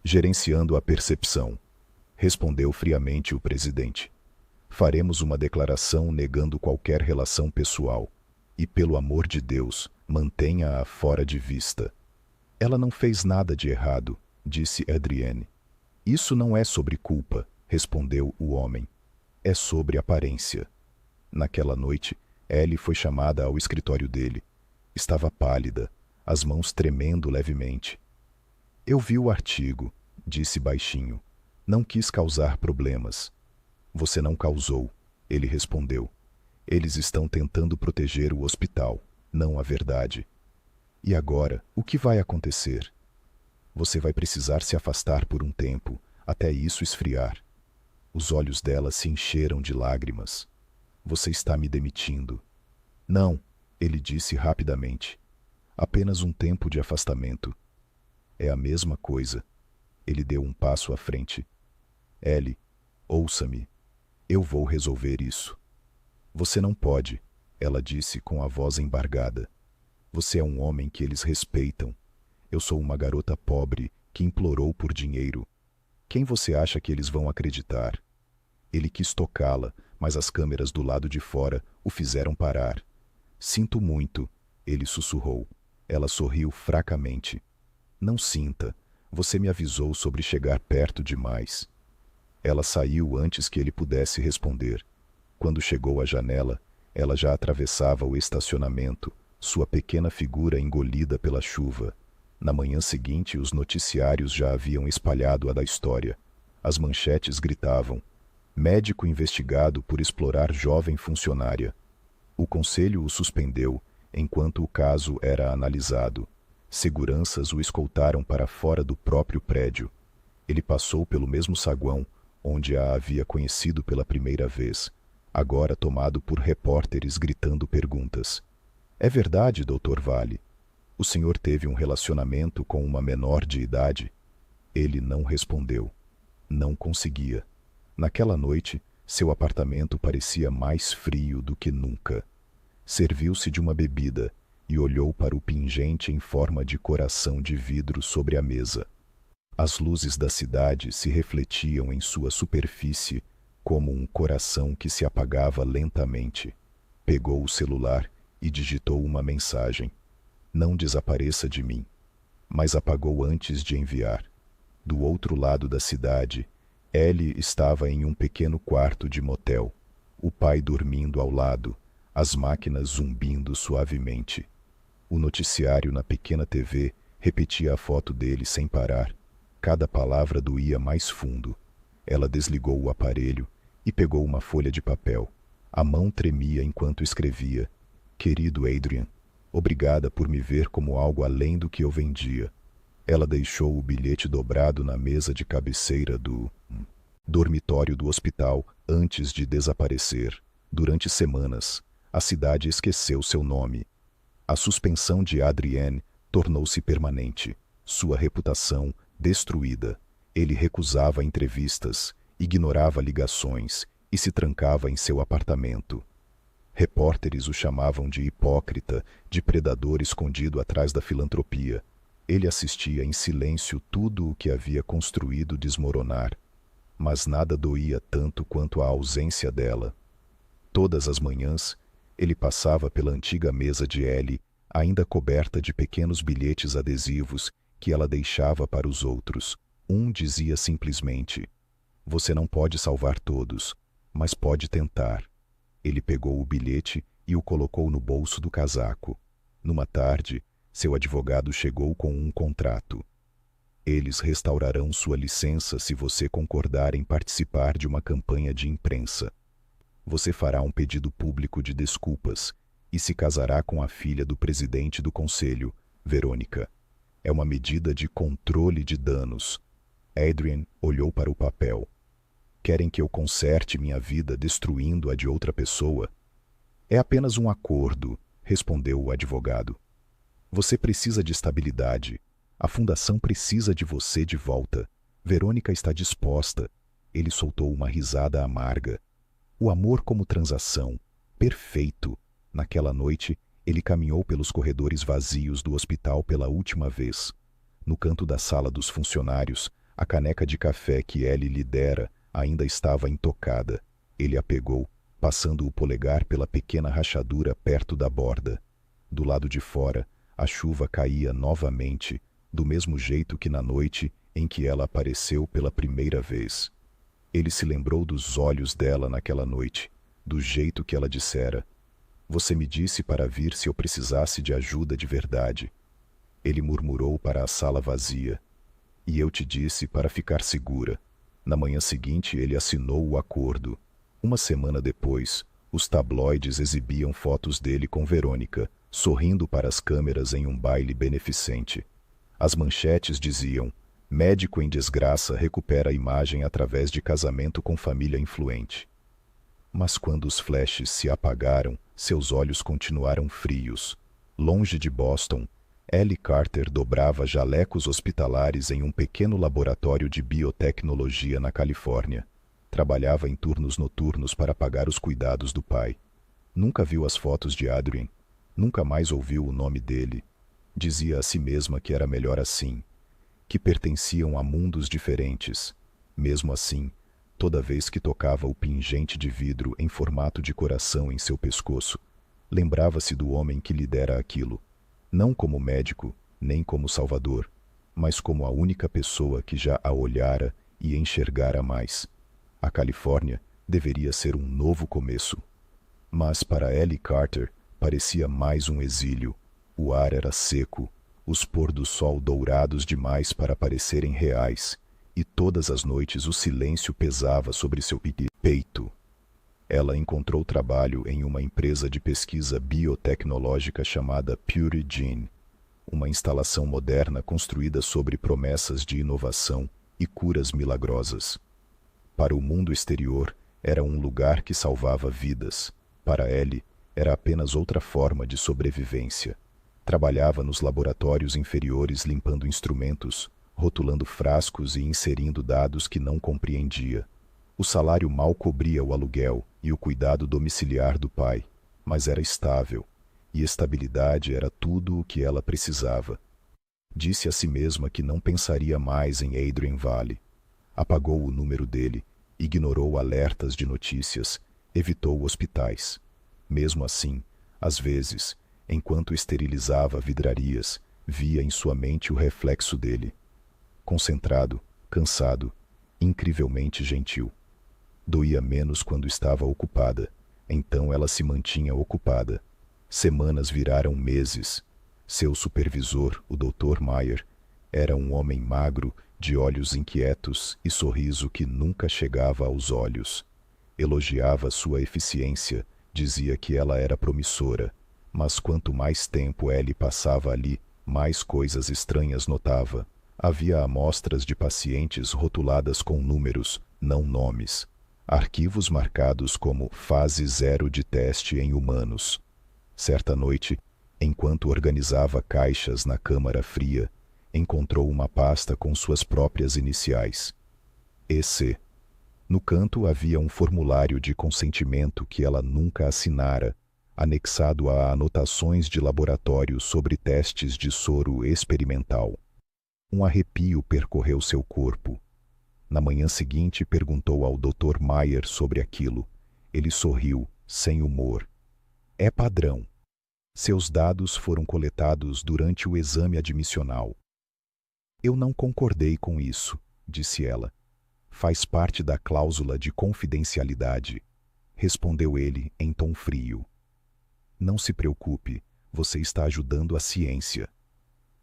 Gerenciando a percepção, respondeu friamente o presidente. Faremos uma declaração negando qualquer relação pessoal. E, pelo amor de Deus, mantenha-a fora de vista. Ela não fez nada de errado, disse Adrienne. Isso não é sobre culpa, respondeu o homem. É sobre aparência. Naquela noite, Ellie foi chamada ao escritório dele. Estava pálida, as mãos tremendo levemente. Eu vi o artigo, disse baixinho. Não quis causar problemas. Você não causou, ele respondeu. Eles estão tentando proteger o hospital, não a verdade. E agora, o que vai acontecer? Você vai precisar se afastar por um tempo, até isso esfriar. Os olhos dela se encheram de lágrimas. Você está me demitindo. Não, ele disse rapidamente. Apenas um tempo de afastamento. É a mesma coisa. Ele deu um passo à frente. Ellie, ouça-me. Eu vou resolver isso. Você não pode, ela disse com a voz embargada. Você é um homem que eles respeitam. Eu sou uma garota pobre que implorou por dinheiro. Quem você acha que eles vão acreditar? Ele quis tocá-la, mas as câmeras do lado de fora o fizeram parar. Sinto muito, ele sussurrou. Ela sorriu fracamente. Não sinta. Você me avisou sobre chegar perto demais. Ela saiu antes que ele pudesse responder. Quando chegou à janela, ela já atravessava o estacionamento, sua pequena figura engolida pela chuva. Na manhã seguinte, os noticiários já haviam espalhado a da história. As manchetes gritavam: médico investigado por explorar jovem funcionária. O conselho o suspendeu enquanto o caso era analisado. Seguranças o escoltaram para fora do próprio prédio. Ele passou pelo mesmo saguão onde a havia conhecido pela primeira vez, agora tomado por repórteres gritando perguntas. É verdade, Dr. Vale? O senhor teve um relacionamento com uma menor de idade? Ele não respondeu. Não conseguia. Naquela noite, seu apartamento parecia mais frio do que nunca. Serviu-se de uma bebida e olhou para o pingente em forma de coração de vidro sobre a mesa. As luzes da cidade se refletiam em sua superfície como um coração que se apagava lentamente. Pegou o celular e digitou uma mensagem. Não desapareça de mim. Mas apagou antes de enviar. Do outro lado da cidade, Ellie estava em um pequeno quarto de motel, o pai dormindo ao lado, as máquinas zumbindo suavemente. O noticiário na pequena TV repetia a foto dele sem parar. Cada palavra doía mais fundo. Ela desligou o aparelho e pegou uma folha de papel. A mão tremia enquanto escrevia. Querido Adrian, obrigada por me ver como algo além do que eu vendia. Ela deixou o bilhete dobrado na mesa de cabeceira do dormitório do hospital antes de desaparecer. Durante semanas, a cidade esqueceu seu nome. A suspensão de Adrienne tornou-se permanente, sua reputação destruída. Ele recusava entrevistas, ignorava ligações e se trancava em seu apartamento. Repórteres o chamavam de hipócrita, de predador escondido atrás da filantropia. Ele assistia em silêncio tudo o que havia construído desmoronar, mas nada doía tanto quanto a ausência dela. Todas as manhãs, ele passava pela antiga mesa de Ellie, ainda coberta de pequenos bilhetes adesivos que ela deixava para os outros. Um dizia simplesmente: "Você não pode salvar todos, mas pode tentar." Ele pegou o bilhete e o colocou no bolso do casaco. Numa tarde, seu advogado chegou com um contrato. "Eles restaurarão sua licença se você concordar em participar de uma campanha de imprensa. Você fará um pedido público de desculpas e se casará com a filha do presidente do conselho, Verônica. É uma medida de controle de danos." Adrian olhou para o papel. "Querem que eu conserte minha vida destruindo a de outra pessoa?" "É apenas um acordo", respondeu o advogado. "Você precisa de estabilidade. A fundação precisa de você de volta. Verônica está disposta." Ele soltou uma risada amarga. O amor como transação. Perfeito. Naquela noite, ele caminhou pelos corredores vazios do hospital pela última vez. No canto da sala dos funcionários, a caneca de café que Ellie lhe dera ainda estava intocada. Ele a pegou, passando o polegar pela pequena rachadura perto da borda. Do lado de fora, a chuva caía novamente, do mesmo jeito que na noite em que ela apareceu pela primeira vez. Ele se lembrou dos olhos dela naquela noite, do jeito que ela dissera: "Você me disse para vir se eu precisasse de ajuda de verdade." Ele murmurou para a sala vazia: "E eu te disse para ficar segura." Na manhã seguinte ele assinou o acordo. Uma semana depois, os tabloides exibiam fotos dele com Verônica, sorrindo para as câmeras em um baile beneficente. As manchetes diziam: "Médico em desgraça recupera a imagem através de casamento com família influente." Mas quando os flashes se apagaram, seus olhos continuaram frios. Longe de Boston, Ellie Carter dobrava jalecos hospitalares em um pequeno laboratório de biotecnologia na Califórnia. Trabalhava em turnos noturnos para pagar os cuidados do pai. Nunca viu as fotos de Adrian. Nunca mais ouviu o nome dele. Dizia a si mesma que era melhor assim, que pertenciam a mundos diferentes. Mesmo assim, toda vez que tocava o pingente de vidro em formato de coração em seu pescoço, lembrava-se do homem que lhe dera aquilo. Não como médico, nem como salvador, mas como a única pessoa que já a olhara e enxergara mais. A Califórnia deveria ser um novo começo. Mas para Ellie Carter parecia mais um exílio. O ar era seco, os pôr do sol dourados demais para parecerem reais, e todas as noites o silêncio pesava sobre seu peito. Ela encontrou trabalho em uma empresa de pesquisa biotecnológica chamada Pure Gene, uma instalação moderna construída sobre promessas de inovação e curas milagrosas. Para o mundo exterior, era um lugar que salvava vidas. Para Ellie, era apenas outra forma de sobrevivência. Trabalhava nos laboratórios inferiores limpando instrumentos, rotulando frascos e inserindo dados que não compreendia. O salário mal cobria o aluguel e o cuidado domiciliar do pai, mas era estável, e estabilidade era tudo o que ela precisava. Disse a si mesma que não pensaria mais em Adrian Valley. Apagou o número dele, ignorou alertas de notícias, evitou hospitais. Mesmo assim, às vezes, enquanto esterilizava vidrarias, via em sua mente o reflexo dele. Concentrado, cansado, incrivelmente gentil. Doía menos quando estava ocupada, então ela se mantinha ocupada. Semanas viraram meses. Seu supervisor, o Dr. Meyer, era um homem magro, de olhos inquietos e sorriso que nunca chegava aos olhos. Elogiava sua eficiência, dizia que ela era promissora, mas quanto mais tempo Ellie passava ali, mais coisas estranhas notava. Havia amostras de pacientes rotuladas com números, não nomes. Arquivos marcados como fase 0 de teste em humanos. Certa noite, Enquanto organizava caixas na câmara fria, encontrou uma pasta com suas próprias iniciais. EC. No canto havia um formulário de consentimento que ela nunca assinara, anexado a anotações de laboratório sobre testes de soro experimental. Um arrepio percorreu seu corpo. Na manhã seguinte perguntou ao Dr. Mayer sobre aquilo. Ele sorriu, sem humor. É padrão. Seus dados foram coletados durante o exame admissional. Eu não concordei com isso, disse ela. Faz parte da cláusula de confidencialidade, respondeu ele em tom frio. Não se preocupe, você está ajudando a ciência.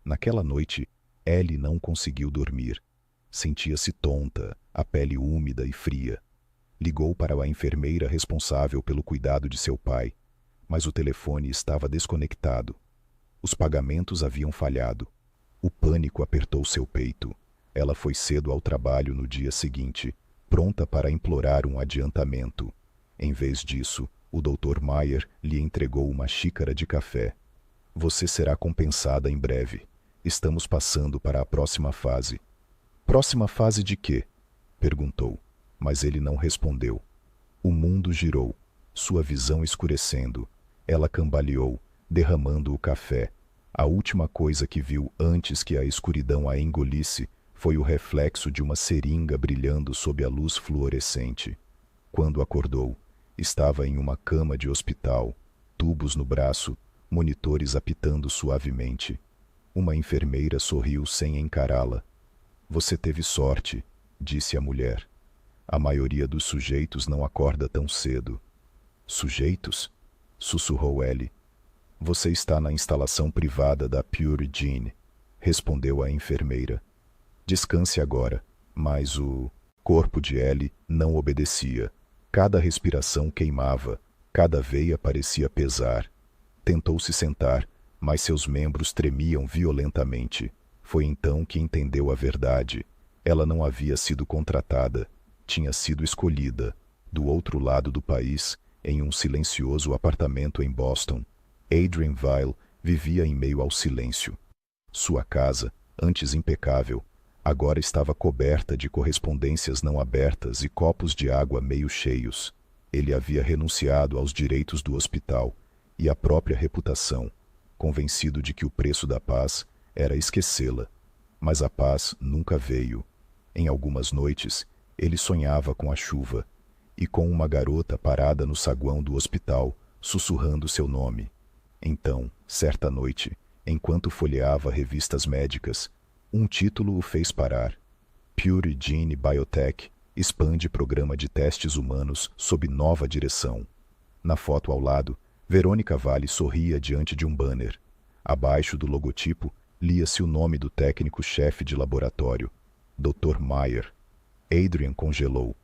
Naquela noite, Ellie não conseguiu dormir. Sentia-se tonta, a pele úmida e fria. Ligou para a enfermeira responsável pelo cuidado de seu pai, mas o telefone estava desconectado. Os pagamentos haviam falhado. O pânico apertou seu peito. Ela foi cedo ao trabalho no dia seguinte, pronta para implorar um adiantamento. Em vez disso, o Dr. Mayer lhe entregou uma xícara de café. Você será compensada em breve. Estamos passando para a próxima fase. Próxima fase de quê? Perguntou, mas ele não respondeu. O mundo girou, sua visão escurecendo. Ela cambaleou, derramando o café. A última coisa que viu antes que a escuridão a engolisse foi o reflexo de uma seringa brilhando sob a luz fluorescente. Quando acordou, estava em uma cama de hospital, tubos no braço, monitores apitando suavemente. Uma enfermeira sorriu sem encará-la. Você teve sorte, disse a mulher. A maioria dos sujeitos não acorda tão cedo. Sujeitos? Sussurrou Ellie. Você está na instalação privada da Pure Gene, respondeu a enfermeira. Descanse agora, mas o corpo de Ellie não obedecia. Cada respiração queimava, cada veia parecia pesar. Tentou se sentar, mas seus membros tremiam violentamente. Foi então que entendeu a verdade. Ela não havia sido contratada, tinha sido escolhida, do outro lado do país, em um silencioso apartamento em Boston. Adrian Vile vivia em meio ao silêncio. Sua casa, antes impecável, agora estava coberta de correspondências não abertas e copos de água meio cheios. Ele havia renunciado aos direitos do hospital e à própria reputação, convencido de que o preço da paz era esquecê-la. Mas a paz nunca veio. Em algumas noites, ele sonhava com a chuva e com uma garota parada no saguão do hospital, sussurrando seu nome. Então, certa noite, enquanto folheava revistas médicas, um título o fez parar. Pure Gene Biotech expande programa de testes humanos sob nova direção. Na foto ao lado, Verônica Vale sorria diante de um banner. Abaixo do logotipo, lia-se o nome do técnico-chefe de laboratório, Dr. Mayer. Adrian congelou.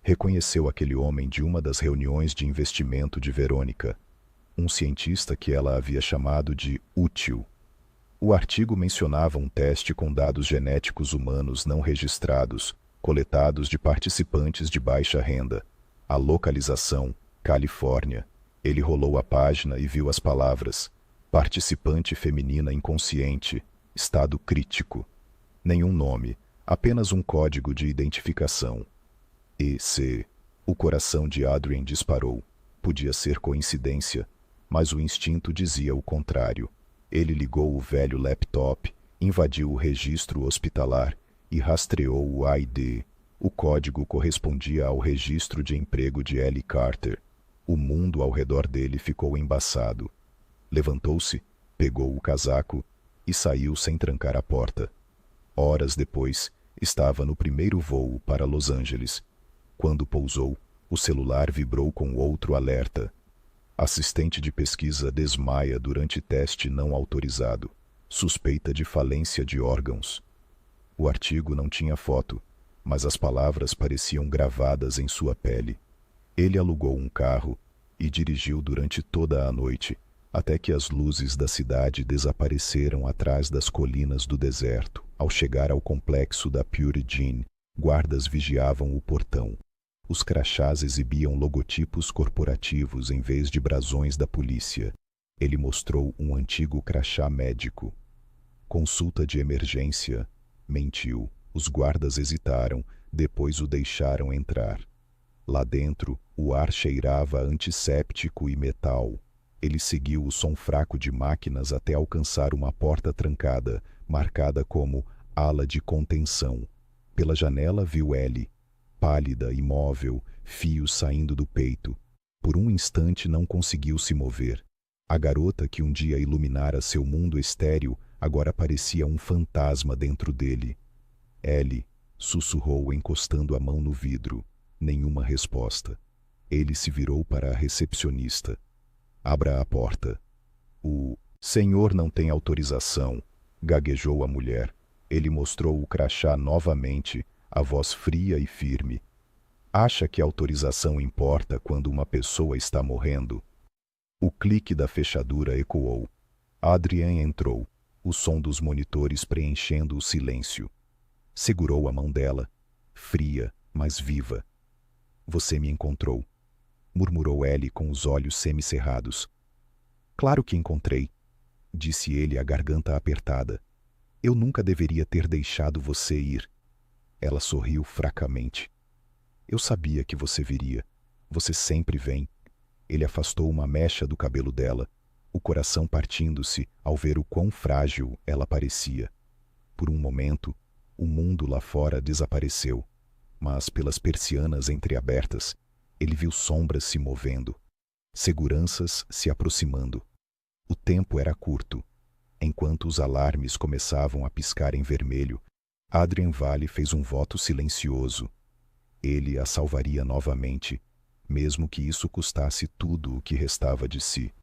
Reconheceu aquele homem de uma das reuniões de investimento de Verônica. Um cientista que ela havia chamado de útil. O artigo mencionava um teste com dados genéticos humanos não registrados, coletados de participantes de baixa renda. A localização, Califórnia. Ele rolou a página e viu as palavras: participante feminina inconsciente, estado crítico. Nenhum nome, apenas um código de identificação. EC. O coração de Adrian disparou. Podia ser coincidência, mas o instinto dizia o contrário. Ele ligou o velho laptop, invadiu o registro hospitalar e rastreou o ID. O código correspondia ao registro de emprego de Ellie Carter. O mundo ao redor dele ficou embaçado. Levantou-se, pegou o casaco e saiu sem trancar a porta. Horas depois, estava no primeiro voo para Los Angeles. Quando pousou, o celular vibrou com outro alerta. Assistente de pesquisa desmaia durante teste não autorizado. Suspeita de falência de órgãos. O artigo não tinha foto, mas as palavras pareciam gravadas em sua pele. Ele alugou um carro e dirigiu durante toda a noite, até que as luzes da cidade desapareceram atrás das colinas do deserto. Ao chegar ao complexo da Pure Gene, guardas vigiavam o portão. Os crachás exibiam logotipos corporativos em vez de brasões da polícia. Ele mostrou um antigo crachá médico. Consulta de emergência. Mentiu. Os guardas hesitaram, depois o deixaram entrar. Lá dentro, o ar cheirava a antisséptico e metal. Ele seguiu o som fraco de máquinas até alcançar uma porta trancada, marcada como ala de contenção. Pela janela viu Ellie, pálida, imóvel, fios saindo do peito. Por um instante não conseguiu se mover. A garota que um dia iluminara seu mundo estéril agora parecia um fantasma dentro dele. Ellie sussurrou encostando a mão no vidro. Nenhuma resposta. Ele se virou para a recepcionista. Abra a porta. O senhor não tem autorização, gaguejou a mulher. Ele mostrou o crachá novamente, a voz fria e firme. Acha que a autorização importa quando uma pessoa está morrendo? O clique da fechadura ecoou. Adrien entrou, o som dos monitores preenchendo o silêncio. Segurou a mão dela, fria, mas viva. Você me encontrou, murmurou Ellie com os olhos semicerrados. Claro que encontrei, disse ele, a garganta apertada. Eu nunca deveria ter deixado você ir. Ela sorriu fracamente. Eu sabia que você viria. Você sempre vem. Ele afastou uma mecha do cabelo dela, o coração partindo-se ao ver o quão frágil ela parecia. Por um momento, o mundo lá fora desapareceu, mas pelas persianas entreabertas, ele viu sombras se movendo, seguranças se aproximando. O tempo era curto. Enquanto os alarmes começavam a piscar em vermelho, Adrien Vale fez um voto silencioso. Ele a salvaria novamente, mesmo que isso custasse tudo o que restava de si.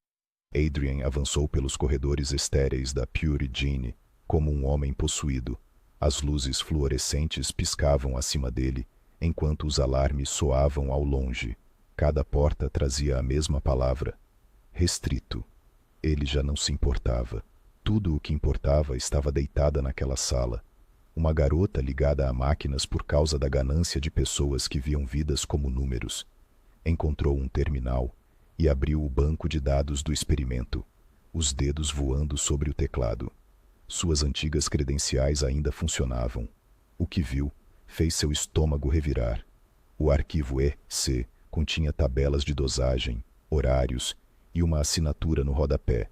Adrien avançou pelos corredores estéreis da Pure Gene, como um homem possuído. As luzes fluorescentes piscavam acima dele, enquanto os alarmes soavam ao longe. Cada porta trazia a mesma palavra: restrito. Ele já não se importava. Tudo o que importava estava deitada naquela sala. Uma garota ligada a máquinas por causa da ganância de pessoas que viam vidas como números. Encontrou um terminal e abriu o banco de dados do experimento, os dedos voando sobre o teclado. Suas antigas credenciais ainda funcionavam. O que viu fez seu estômago revirar. O arquivo EC continha tabelas de dosagem, horários e uma assinatura no rodapé.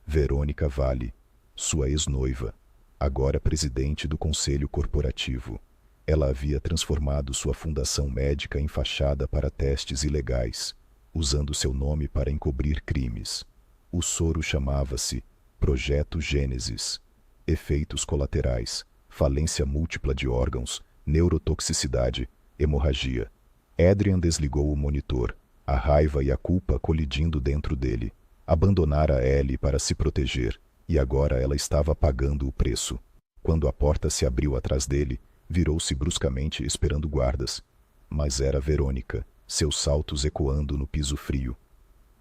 Verônica Vale, sua ex-noiva, agora presidente do conselho corporativo. Ela havia transformado sua fundação médica em fachada para testes ilegais, usando seu nome para encobrir crimes. O soro chamava-se Projeto Gênesis. Efeitos colaterais: falência múltipla de órgãos, neurotoxicidade, hemorragia. Adrien desligou o monitor, a raiva e a culpa colidindo dentro dele. Abandonara Ellie para se proteger, e agora ela estava pagando o preço. Quando a porta se abriu atrás dele, virou-se bruscamente esperando guardas. Mas era Verônica, seus saltos ecoando no piso frio.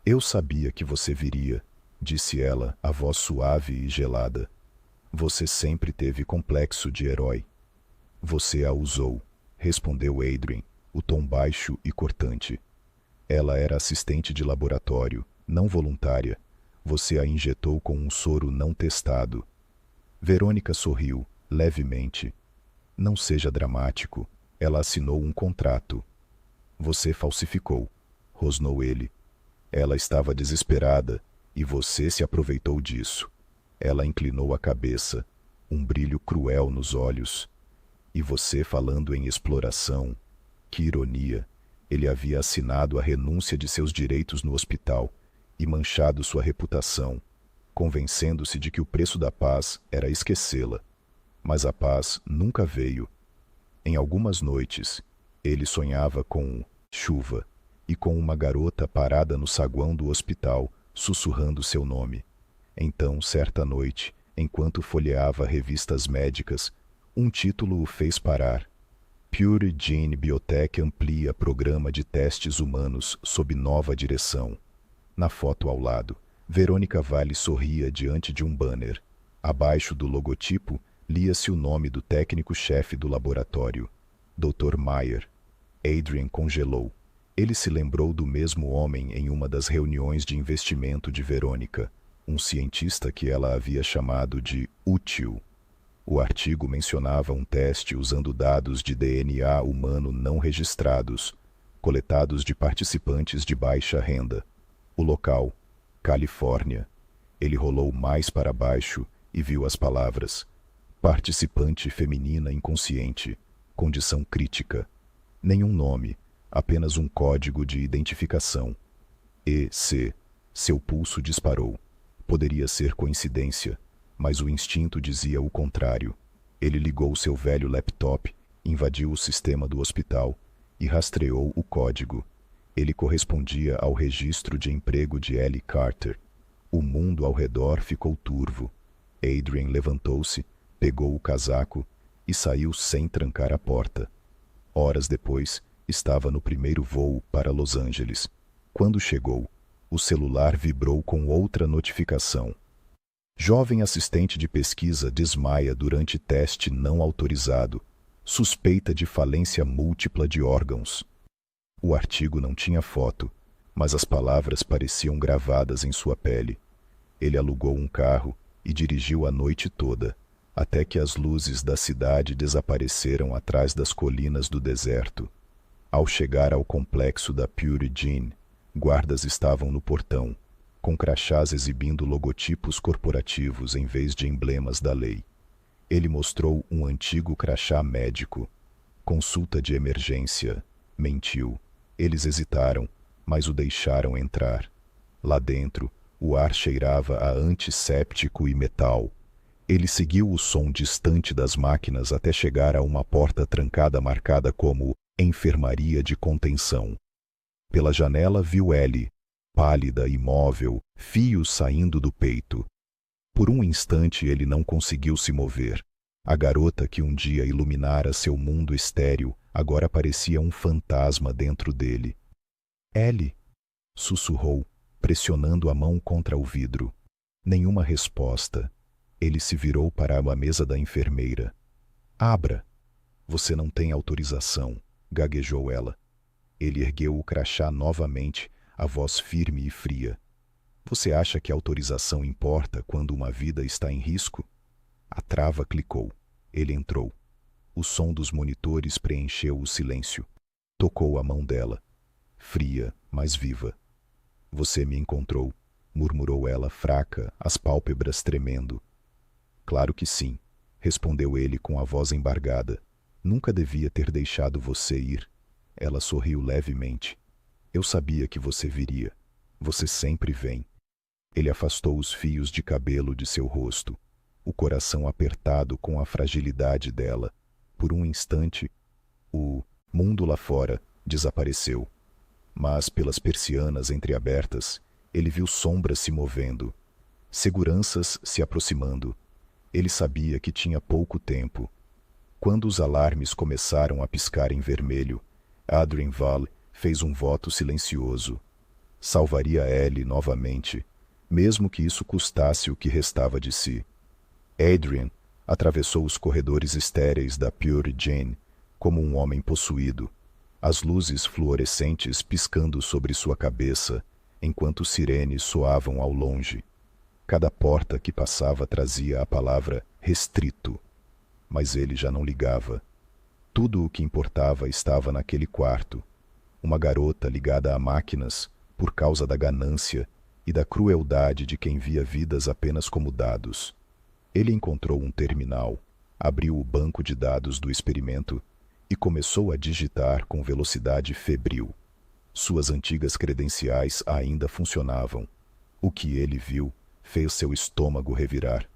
Eu sabia que você viria, disse ela, a voz suave e gelada. Você sempre teve complexo de herói. Você a usou, respondeu Adrien, o tom baixo e cortante. Ela era assistente de laboratório, não voluntária. Você a injetou com um soro não testado. Verônica sorriu, levemente. Não seja dramático. Ela assinou um contrato. Você falsificou, rosnou ele. Ela estava desesperada, e você se aproveitou disso. Ela inclinou a cabeça, um brilho cruel nos olhos. E você falando em exploração. Que ironia! Ele havia assinado a renúncia de seus direitos no hospital e manchado sua reputação, convencendo-se de que o preço da paz era esquecê-la. Mas a paz nunca veio. Em algumas noites, ele sonhava com chuva e com uma garota parada no saguão do hospital, sussurrando seu nome. Então, certa noite, enquanto folheava revistas médicas, um título o fez parar. Pure Gene Biotech amplia programa de testes humanos sob nova direção. Na foto ao lado, Verônica Vale sorria diante de um banner. Abaixo do logotipo, lia-se o nome do técnico-chefe do laboratório, Dr. Meyer. Adrien congelou. Ele se lembrou do mesmo homem em uma das reuniões de investimento de Verônica. um cientista que ela havia chamado de útil. O artigo mencionava um teste usando dados de DNA humano não registrados, coletados de participantes de baixa renda. O local, Califórnia. Ele rolou mais para baixo e viu as palavras: participante feminina inconsciente, condição crítica. Nenhum nome, apenas um código de identificação. EC. Seu pulso disparou. Poderia ser coincidência, mas o instinto dizia o contrário. Ele ligou seu velho laptop, invadiu o sistema do hospital e rastreou o código. Ele correspondia ao registro de emprego de Ellie Carter. O mundo ao redor ficou turvo. Adrian levantou-se, pegou o casaco e saiu sem trancar a porta. Horas depois, estava no primeiro voo para Los Angeles. Quando chegou, o celular vibrou com outra notificação. Jovem assistente de pesquisa desmaia durante teste não autorizado. Suspeita de falência múltipla de órgãos. O artigo não tinha foto, mas as palavras pareciam gravadas em sua pele. Ele alugou um carro e dirigiu a noite toda, até que as luzes da cidade desapareceram atrás das colinas do deserto. Ao chegar ao complexo da Pure Gene, guardas estavam no portão, com crachás exibindo logotipos corporativos em vez de emblemas da lei. Ele mostrou um antigo crachá médico. Consulta de emergência. Mentiu. Eles hesitaram, mas o deixaram entrar. Lá dentro, o ar cheirava a antisséptico e metal. Ele seguiu o som distante das máquinas até chegar a uma porta trancada marcada como enfermaria de contenção. Pela janela viu Ellie, pálida, imóvel, fios saindo do peito. Por um instante ele não conseguiu se mover. A garota que um dia iluminara seu mundo estéril agora parecia um fantasma dentro dele. Ellie, sussurrou, pressionando a mão contra o vidro. Nenhuma resposta. Ele se virou para a mesa da enfermeira. Abra. Você não tem autorização, gaguejou ela. Ele ergueu o crachá novamente, a voz firme e fria. Você acha que a autorização importa quando uma vida está em risco? A trava clicou. Ele entrou. O som dos monitores preencheu o silêncio. Tocou a mão dela. Fria, mas viva. Você me encontrou, murmurou ela fraca, as pálpebras tremendo. Claro que sim, respondeu ele com a voz embargada. Nunca devia ter deixado você ir. Ela sorriu levemente. Eu sabia que você viria. Você sempre vem. Ele afastou os fios de cabelo de seu rosto, o coração apertado com a fragilidade dela. Por um instante, o mundo lá fora desapareceu. Mas pelas persianas entreabertas, ele viu sombras se movendo, seguranças se aproximando. Ele sabia que tinha pouco tempo. Quando os alarmes começaram a piscar em vermelho, Adrian Vall fez um voto silencioso. Salvaria Ellie novamente, mesmo que isso custasse o que restava de si. Adrian atravessou os corredores estéreis da Pure Gene como um homem possuído, as luzes fluorescentes piscando sobre sua cabeça, enquanto sirenes soavam ao longe. Cada porta que passava trazia a palavra restrito, mas ele já não ligava. Tudo o que importava estava naquele quarto. Uma garota ligada a máquinas por causa da ganância e da crueldade de quem via vidas apenas como dados. Ele encontrou um terminal, abriu o banco de dados do experimento e começou a digitar com velocidade febril. Suas antigas credenciais ainda funcionavam. O que ele viu fez seu estômago revirar.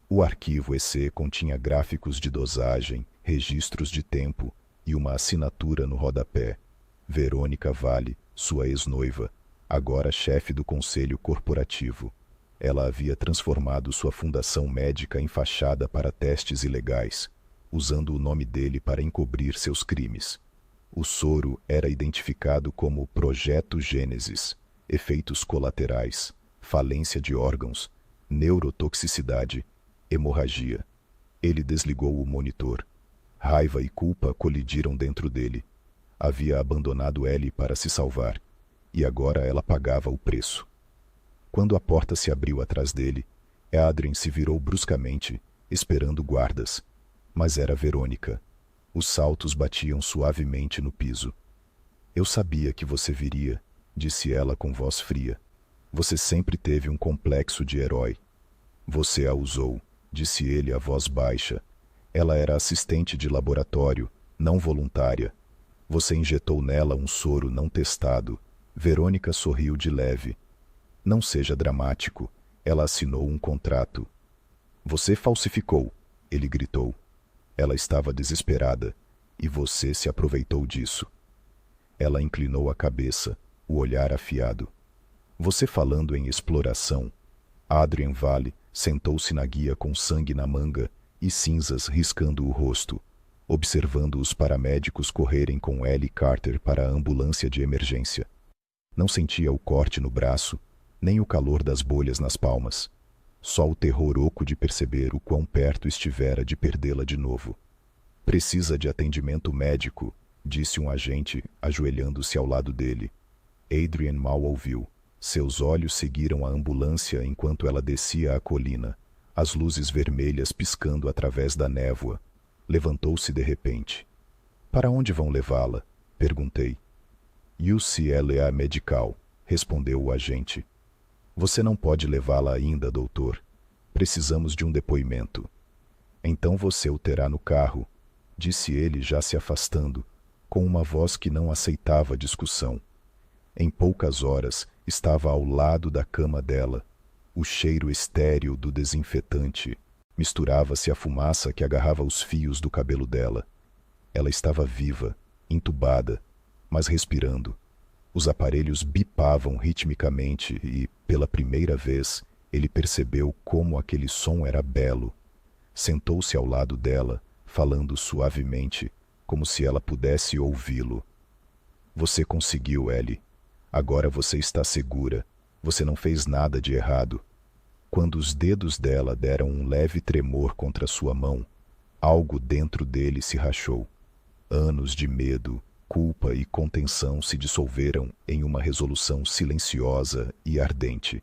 O arquivo EC continha gráficos de dosagem, registros de tempo e uma assinatura no rodapé. Verônica Vale, sua ex-noiva, agora chefe do conselho corporativo. Ela havia transformado sua fundação médica em fachada para testes ilegais, usando o nome dele para encobrir seus crimes. O soro era identificado como Projeto Gênesis, efeitos colaterais, falência de órgãos, neurotoxicidade, hemorragia. Ele desligou o monitor. Raiva e culpa colidiram dentro dele. Havia abandonado Ellie para se salvar, e agora ela pagava o preço. Quando a porta se abriu atrás dele, Adrien se virou bruscamente, esperando guardas. Mas era Verônica. Os saltos batiam suavemente no piso. Eu sabia que você viria, disse ela com voz fria. Você sempre teve um complexo de herói. Você a usou, disse ele a voz baixa. Ela era assistente de laboratório, não voluntária. Você injetou nela um soro não testado. Verônica sorriu de leve. Não seja dramático. Ela assinou um contrato. Você falsificou, ele gritou. Ela estava desesperada, e você se aproveitou disso. Ela inclinou a cabeça, o olhar afiado. Você falando em exploração. Adrien Vale sentou-se na guia com sangue na manga e cinzas riscando o rosto, observando os paramédicos correrem com Ellie Carter para a ambulância de emergência. Não sentia o corte no braço, nem o calor das bolhas nas palmas. Só o terror oco de perceber o quão perto estivera de perdê-la de novo. Precisa de atendimento médico, disse um agente, ajoelhando-se ao lado dele. Adrien mal ouviu. Seus olhos seguiram a ambulância enquanto ela descia a colina, as luzes vermelhas piscando através da névoa. Levantou-se de repente. Para onde vão levá-la? Perguntei. UCLA Medical, respondeu o agente. Você não pode levá-la ainda, doutor. Precisamos de um depoimento. Então você o terá no carro, disse ele já se afastando, com uma voz que não aceitava discussão. Em poucas horas, estava ao lado da cama dela. O cheiro estéril do desinfetante misturava-se à fumaça que agarrava os fios do cabelo dela. Ela estava viva, entubada, mas respirando. Os aparelhos bipavam ritmicamente e, pela primeira vez, ele percebeu como aquele som era belo. Sentou-se ao lado dela, falando suavemente, como se ela pudesse ouvi-lo. Você conseguiu, Ellie. Agora você está segura. Você não fez nada de errado. Quando os dedos dela deram um leve tremor contra sua mão, algo dentro dele se rachou. Anos de medo, culpa e contenção se dissolveram em uma resolução silenciosa e ardente.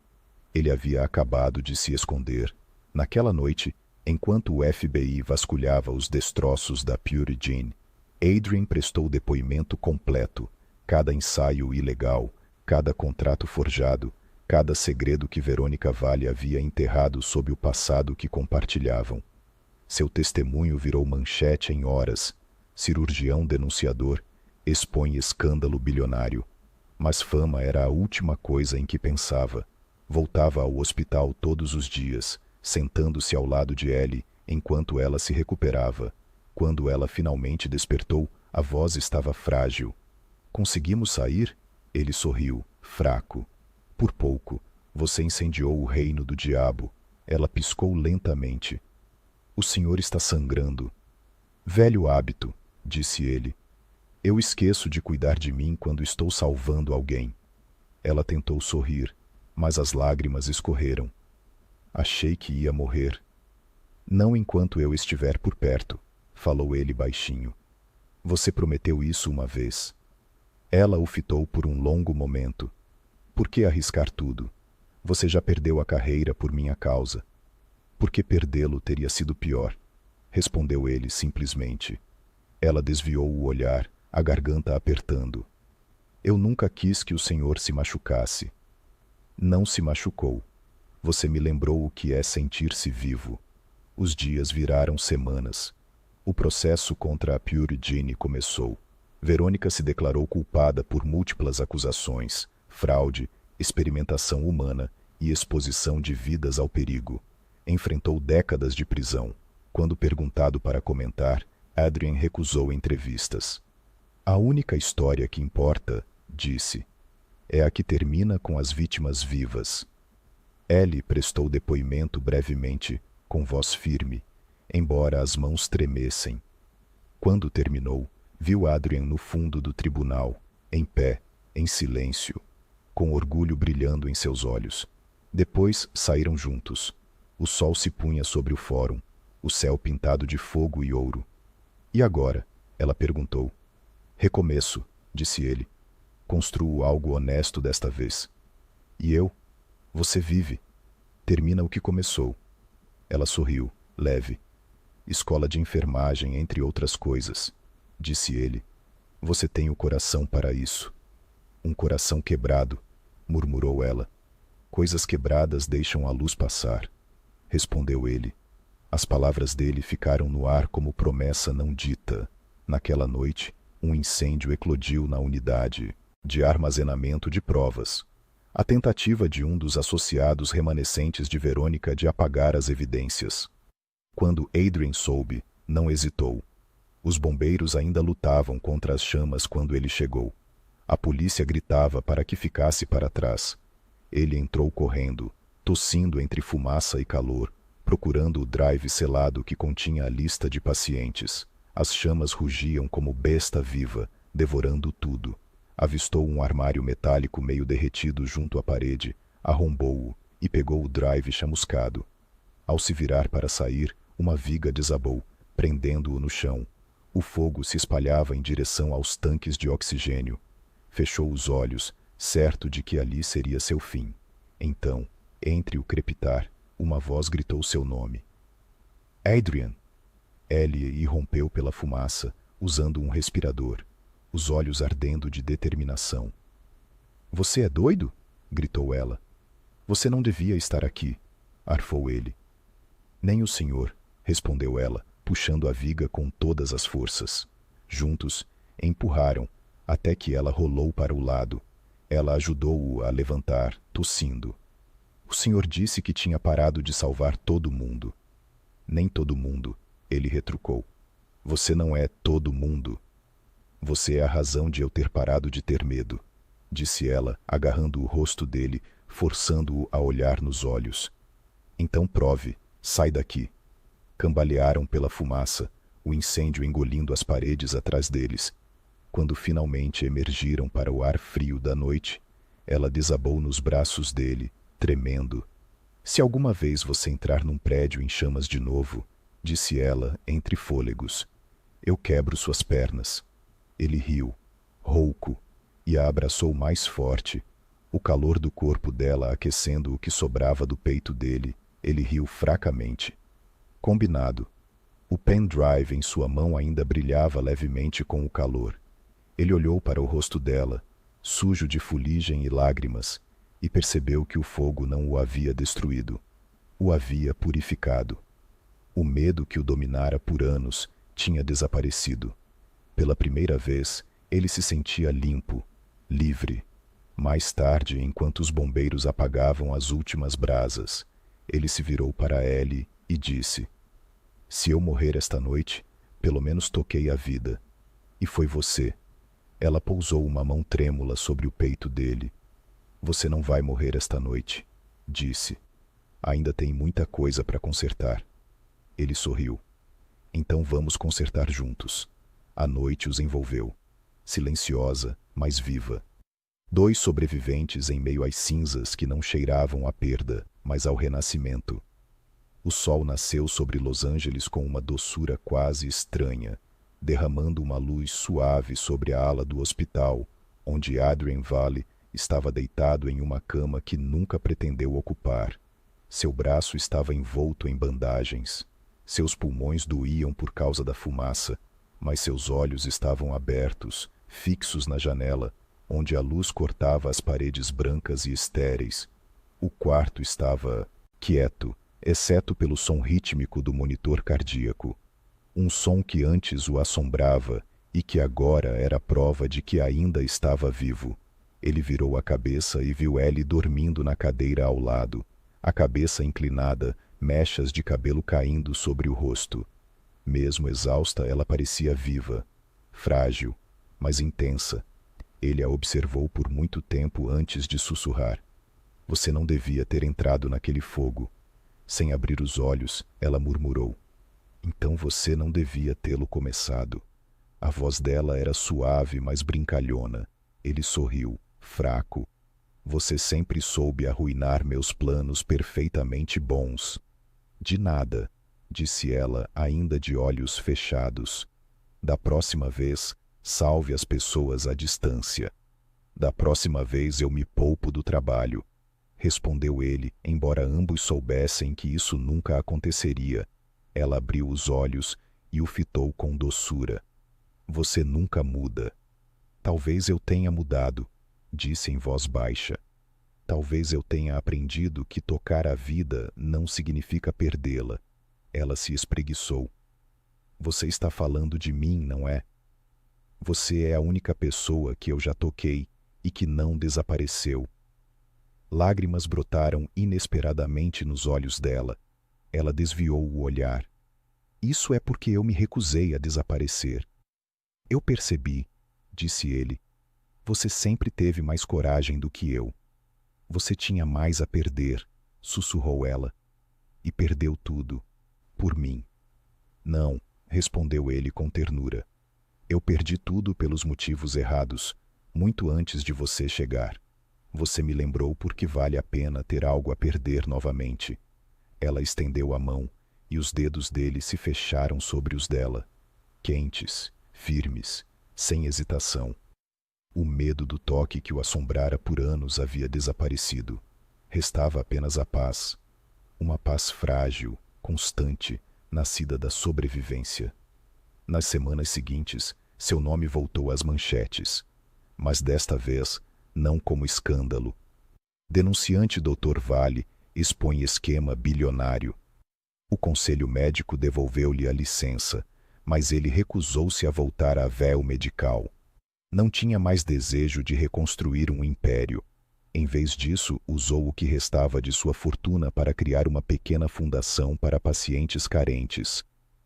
Ele havia acabado de se esconder. Naquela noite, enquanto o FBI vasculhava os destroços da Pure Gene, Adrien prestou depoimento completo, cada ensaio ilegal, cada contrato forjado, cada segredo que Verônica Vale havia enterrado sob o passado que compartilhavam. Seu testemunho virou manchete em horas. Cirurgião denunciador expõe escândalo bilionário. Mas fama era a última coisa em que pensava. Voltava ao hospital todos os dias, sentando-se ao lado de Ellie enquanto ela se recuperava. Quando ela finalmente despertou, a voz estava frágil. Conseguimos sair? Ele sorriu, fraco. Por pouco, você incendiou o reino do diabo. Ela piscou lentamente. O senhor está sangrando. Velho hábito, disse ele. Eu esqueço de cuidar de mim quando estou salvando alguém. Ela tentou sorrir, mas as lágrimas escorreram. Achei que ia morrer. Não enquanto eu estiver por perto, falou ele baixinho. Você prometeu isso uma vez. Ela o fitou por um longo momento. Por que arriscar tudo? Você já perdeu a carreira por minha causa. Por que perdê-lo teria sido pior? Respondeu ele simplesmente. Ela desviou o olhar, a garganta apertando. Eu nunca quis que o senhor se machucasse. Não se machucou. Você me lembrou o que é sentir-se vivo. Os dias viraram semanas. O processo contra a Pure Gene começou. Verônica se declarou culpada por múltiplas acusações, fraude, experimentação humana e exposição de vidas ao perigo. Enfrentou décadas de prisão. Quando perguntado para comentar, Adrien recusou entrevistas. A única história que importa, disse, é a que termina com as vítimas vivas. Ellie prestou depoimento brevemente, com voz firme, embora as mãos tremessem. Quando terminou, viu Adrien no fundo do tribunal, em pé, em silêncio, com orgulho brilhando em seus olhos. Depois saíram juntos. O sol se punha sobre o fórum, o céu pintado de fogo e ouro. E agora? Ela perguntou. Recomeço, disse ele. Construo algo honesto desta vez. E eu? Você vive. Termina o que começou. Ela sorriu, leve. Escola de enfermagem, entre outras coisas, disse ele. Você tem o coração para isso. Um coração quebrado, murmurou ela. Coisas quebradas deixam a luz passar, respondeu ele. As palavras dele ficaram no ar como promessa não dita. Naquela noite, um incêndio eclodiu na unidade de armazenamento de provas. A tentativa de um dos associados remanescentes de Verônica de apagar as evidências. Quando Adrien soube, não hesitou. Os bombeiros ainda lutavam contra as chamas quando ele chegou. A polícia gritava para que ficasse para trás. Ele entrou correndo, tossindo entre fumaça e calor, procurando o drive selado que continha a lista de pacientes. As chamas rugiam como besta viva, devorando tudo. Avistou um armário metálico meio derretido junto à parede, arrombou-o e pegou o drive chamuscado. Ao se virar para sair, uma viga desabou, prendendo-o no chão. O fogo se espalhava em direção aos tanques de oxigênio. Fechou os olhos, certo de que ali seria seu fim. Então, entre o crepitar, uma voz gritou seu nome. Adrien! Ellie irrompeu pela fumaça, usando um respirador, os olhos ardendo de determinação. Você é doido? Gritou ela. Você não devia estar aqui, arfou ele. Nem o senhor, respondeu ela, puxando a viga com todas as forças. Juntos, empurraram, até que ela rolou para o lado. Ela ajudou-o a levantar, tossindo. O senhor disse que tinha parado de salvar todo mundo. Nem todo mundo, ele retrucou. Você não é todo mundo. Você é a razão de eu ter parado de ter medo, disse ela, agarrando o rosto dele, forçando-o a olhar nos olhos. Então prove, sai daqui. Cambalearam pela fumaça, o incêndio engolindo as paredes atrás deles. Quando finalmente emergiram para o ar frio da noite, ela desabou nos braços dele, tremendo. Se alguma vez você entrar num prédio em chamas de novo, disse ela, entre fôlegos, eu quebro suas pernas. Ele riu, rouco, e a abraçou mais forte. O calor do corpo dela aquecendo o que sobrava do peito dele, ele riu fracamente. Combinado. O pendrive em sua mão ainda brilhava levemente com o calor. Ele olhou para o rosto dela, sujo de fuligem e lágrimas, e percebeu que o fogo não o havia destruído. O havia purificado. O medo que o dominara por anos tinha desaparecido. Pela primeira vez, ele se sentia limpo, livre. Mais tarde, enquanto os bombeiros apagavam as últimas brasas, ele se virou para Ellie e disse: se eu morrer esta noite, pelo menos toquei a vida. E foi você. Ela pousou uma mão trêmula sobre o peito dele. Você não vai morrer esta noite, disse. Ainda tem muita coisa para consertar. Ele sorriu. Então vamos consertar juntos. A noite os envolveu. Silenciosa, mas viva. 2 sobreviventes em meio às cinzas que não cheiravam à perda, mas ao renascimento. O sol nasceu sobre Los Angeles com uma doçura quase estranha, derramando uma luz suave sobre a ala do hospital, onde Adrien Valley estava deitado em uma cama que nunca pretendeu ocupar. Seu braço estava envolto em bandagens. Seus pulmões doíam por causa da fumaça, mas seus olhos estavam abertos, fixos na janela, onde a luz cortava as paredes brancas e estéreis. O quarto estava quieto, exceto pelo som rítmico do monitor cardíaco. Um som que antes o assombrava e que agora era prova de que ainda estava vivo. Ele virou a cabeça e viu Ellie dormindo na cadeira ao lado, a cabeça inclinada, mechas de cabelo caindo sobre o rosto. Mesmo exausta, ela parecia viva, frágil, mas intensa. Ele a observou por muito tempo antes de sussurrar. Você não devia ter entrado naquele fogo. Sem abrir os olhos, ela murmurou. Então você não devia tê-lo começado. A voz dela era suave, mas brincalhona. Ele sorriu, fraco. Você sempre soube arruinar meus planos perfeitamente bons. De nada, disse ela, ainda de olhos fechados. Da próxima vez, salve as pessoas à distância. Da próxima vez eu me poupo do trabalho. respondeu ele, embora ambos soubessem que isso nunca aconteceria. Ela abriu os olhos e o fitou com doçura. Você nunca muda. Talvez eu tenha mudado, disse em voz baixa. Talvez eu tenha aprendido que tocar a vida não significa perdê-la. Ela se espreguiçou. Você está falando de mim, não é? Você é a única pessoa que eu já toquei e que não desapareceu. Lágrimas brotaram inesperadamente nos olhos dela. Ela desviou o olhar. Isso é porque eu me recusei a desaparecer. Eu percebi, disse ele. Você sempre teve mais coragem do que eu. Você tinha mais a perder, sussurrou ela. E perdeu tudo. Por mim. Não, respondeu ele com ternura. Eu perdi tudo pelos motivos errados, muito antes de você chegar. Você me lembrou porque vale a pena ter algo a perder novamente. Ela estendeu a mão e os dedos dele se fecharam sobre os dela, quentes, firmes, sem hesitação. O medo do toque que o assombrara por anos havia desaparecido. Restava apenas a paz. Uma paz frágil, constante, nascida da sobrevivência. Nas semanas seguintes, seu nome voltou às manchetes, mas desta vez não como escândalo. Denunciante Dr. Vale expõe esquema bilionário. O conselho médico devolveu-lhe a licença, mas ele recusou-se a voltar à véu medical. Não tinha mais desejo de reconstruir um império. Em vez disso, usou o que restava de sua fortuna para criar uma pequena fundação para pacientes carentes.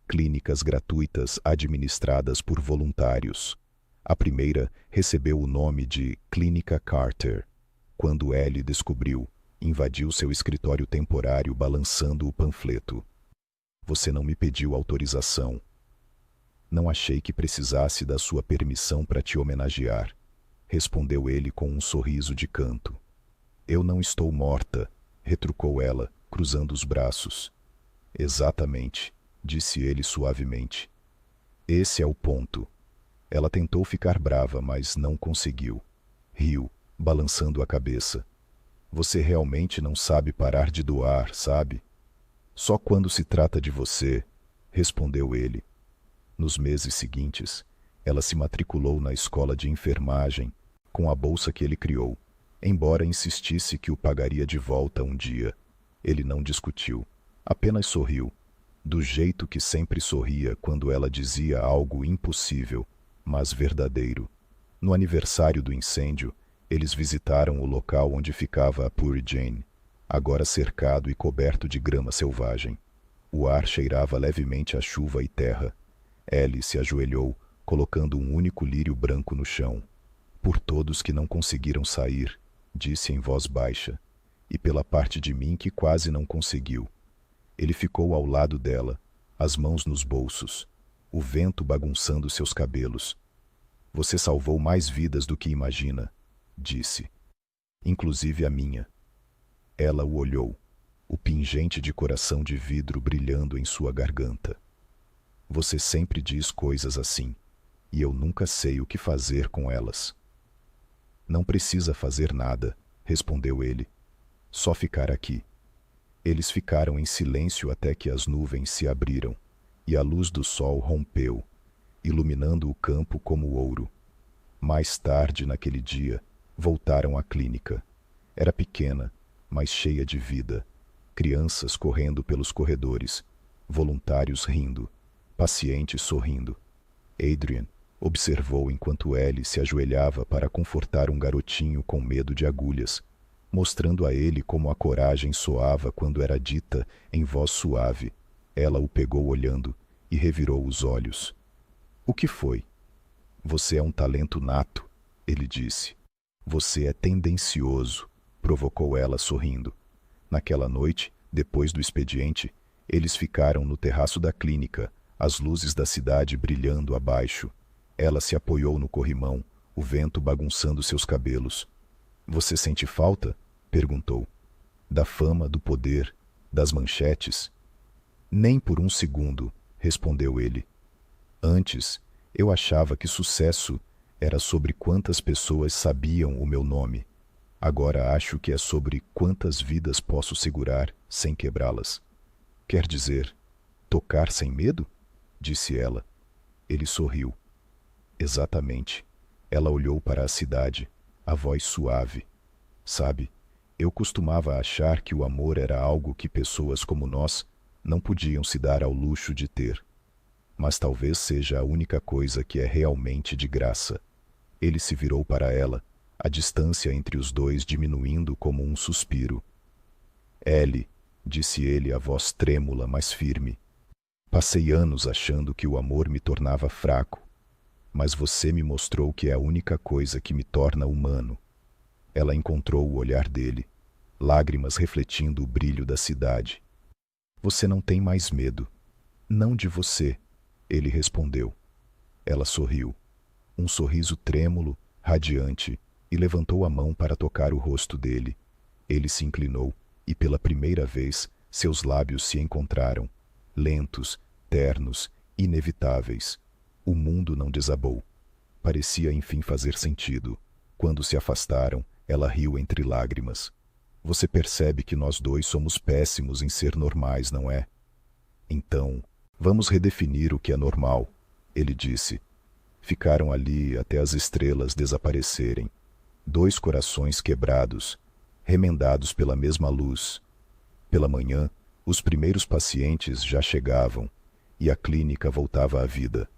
Clínicas gratuitas administradas por voluntários. A primeira recebeu o nome de Clínica Carter. Quando Ellie descobriu, invadiu seu escritório temporário balançando o panfleto. Você não me pediu autorização. Não achei que precisasse da sua permissão para te homenagear, respondeu ele com um sorriso de canto. Eu não estou morta, retrucou ela, cruzando os braços. Exatamente, disse ele suavemente. Esse é o ponto. Ela tentou ficar brava, mas não conseguiu. Riu, balançando a cabeça. Você realmente não sabe parar de doar, sabe? Só quando se trata de você, respondeu ele. Nos meses seguintes, ela se matriculou na escola de enfermagem com a bolsa que ele criou, embora insistisse que o pagaria de volta um dia. Ele não discutiu, apenas sorriu, do jeito que sempre sorria quando ela dizia algo impossível, mas verdadeiro. No aniversário do incêndio, eles visitaram o local onde ficava a Pure Jane, agora cercado e coberto de grama selvagem. O ar cheirava levemente a chuva e terra. Ellie se ajoelhou, colocando um único lírio branco no chão. Por todos que não conseguiram sair, disse em voz baixa, e pela parte de mim que quase não conseguiu. Ele ficou ao lado dela, as mãos nos bolsos, o vento bagunçando seus cabelos. Você salvou mais vidas do que imagina, disse. Inclusive a minha. Ela o olhou, o pingente de coração de vidro brilhando em sua garganta. Você sempre diz coisas assim, e eu nunca sei o que fazer com elas. Não precisa fazer nada, respondeu ele. Só ficar aqui. Eles ficaram em silêncio até que as nuvens se abriram, e a luz do sol rompeu, iluminando o campo como ouro. Mais tarde naquele dia, voltaram à clínica. Era pequena, mas cheia de vida. Crianças correndo pelos corredores, voluntários rindo, pacientes sorrindo. Adrian observou enquanto Ellie se ajoelhava para confortar um garotinho com medo de agulhas, mostrando a ele como a coragem soava quando era dita em voz suave. Ela o pegou olhando e revirou os olhos. O que foi? Você é um talento nato, ele disse. Você é tendencioso, provocou ela sorrindo. Naquela noite, depois do expediente, eles ficaram no terraço da clínica, as luzes da cidade brilhando abaixo. Ela se apoiou no corrimão, o vento bagunçando seus cabelos. Você sente falta? Perguntou. Da fama, do poder, das manchetes? Nem por um segundo, respondeu ele. Antes, eu achava que sucesso era sobre quantas pessoas sabiam o meu nome. Agora acho que é sobre quantas vidas posso segurar sem quebrá-las. Quer dizer, tocar sem medo? Disse ela. Ele sorriu. Exatamente. Ela olhou para a cidade, a voz suave. Sabe, eu costumava achar que o amor era algo que pessoas como nós não podiam se dar ao luxo de ter. Mas talvez seja a única coisa que é realmente de graça. Ele se virou para ela, a distância entre os dois diminuindo como um suspiro. Ellie, disse ele, a voz trêmula, mas firme. Passei anos achando que o amor me tornava fraco, mas você me mostrou que é a única coisa que me torna humano. Ela encontrou o olhar dele, lágrimas refletindo o brilho da cidade. Você não tem mais medo. Não de você, ele respondeu. Ela sorriu, um sorriso trêmulo, radiante, e levantou a mão para tocar o rosto dele. Ele se inclinou e, pela primeira vez, seus lábios se encontraram, lentos, ternos, inevitáveis. O mundo não desabou. Parecia enfim fazer sentido. Quando se afastaram, ela riu entre lágrimas. Você percebe que nós dois somos péssimos em ser normais, não é? Então, vamos redefinir o que é normal, ele disse. Ficaram ali até as estrelas desaparecerem. Dois corações quebrados, remendados pela mesma luz. Pela manhã, os primeiros pacientes já chegavam, e a clínica voltava à vida.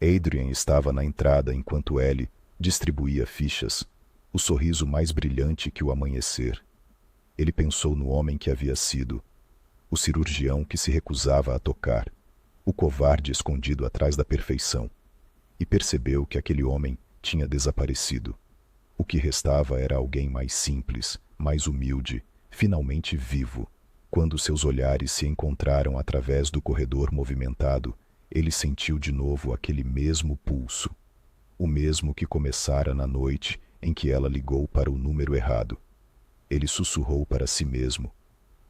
Adrian estava na entrada enquanto Ellie distribuía fichas, o sorriso mais brilhante que o amanhecer. Ele pensou no homem que havia sido, o cirurgião que se recusava a tocar, o covarde escondido atrás da perfeição, e percebeu que aquele homem tinha desaparecido. O que restava era alguém mais simples, mais humilde, finalmente vivo. Quando seus olhares se encontraram através do corredor movimentado, ele sentiu de novo aquele mesmo pulso. O mesmo que começara na noite em que ela ligou para o número errado. Ele sussurrou para si mesmo: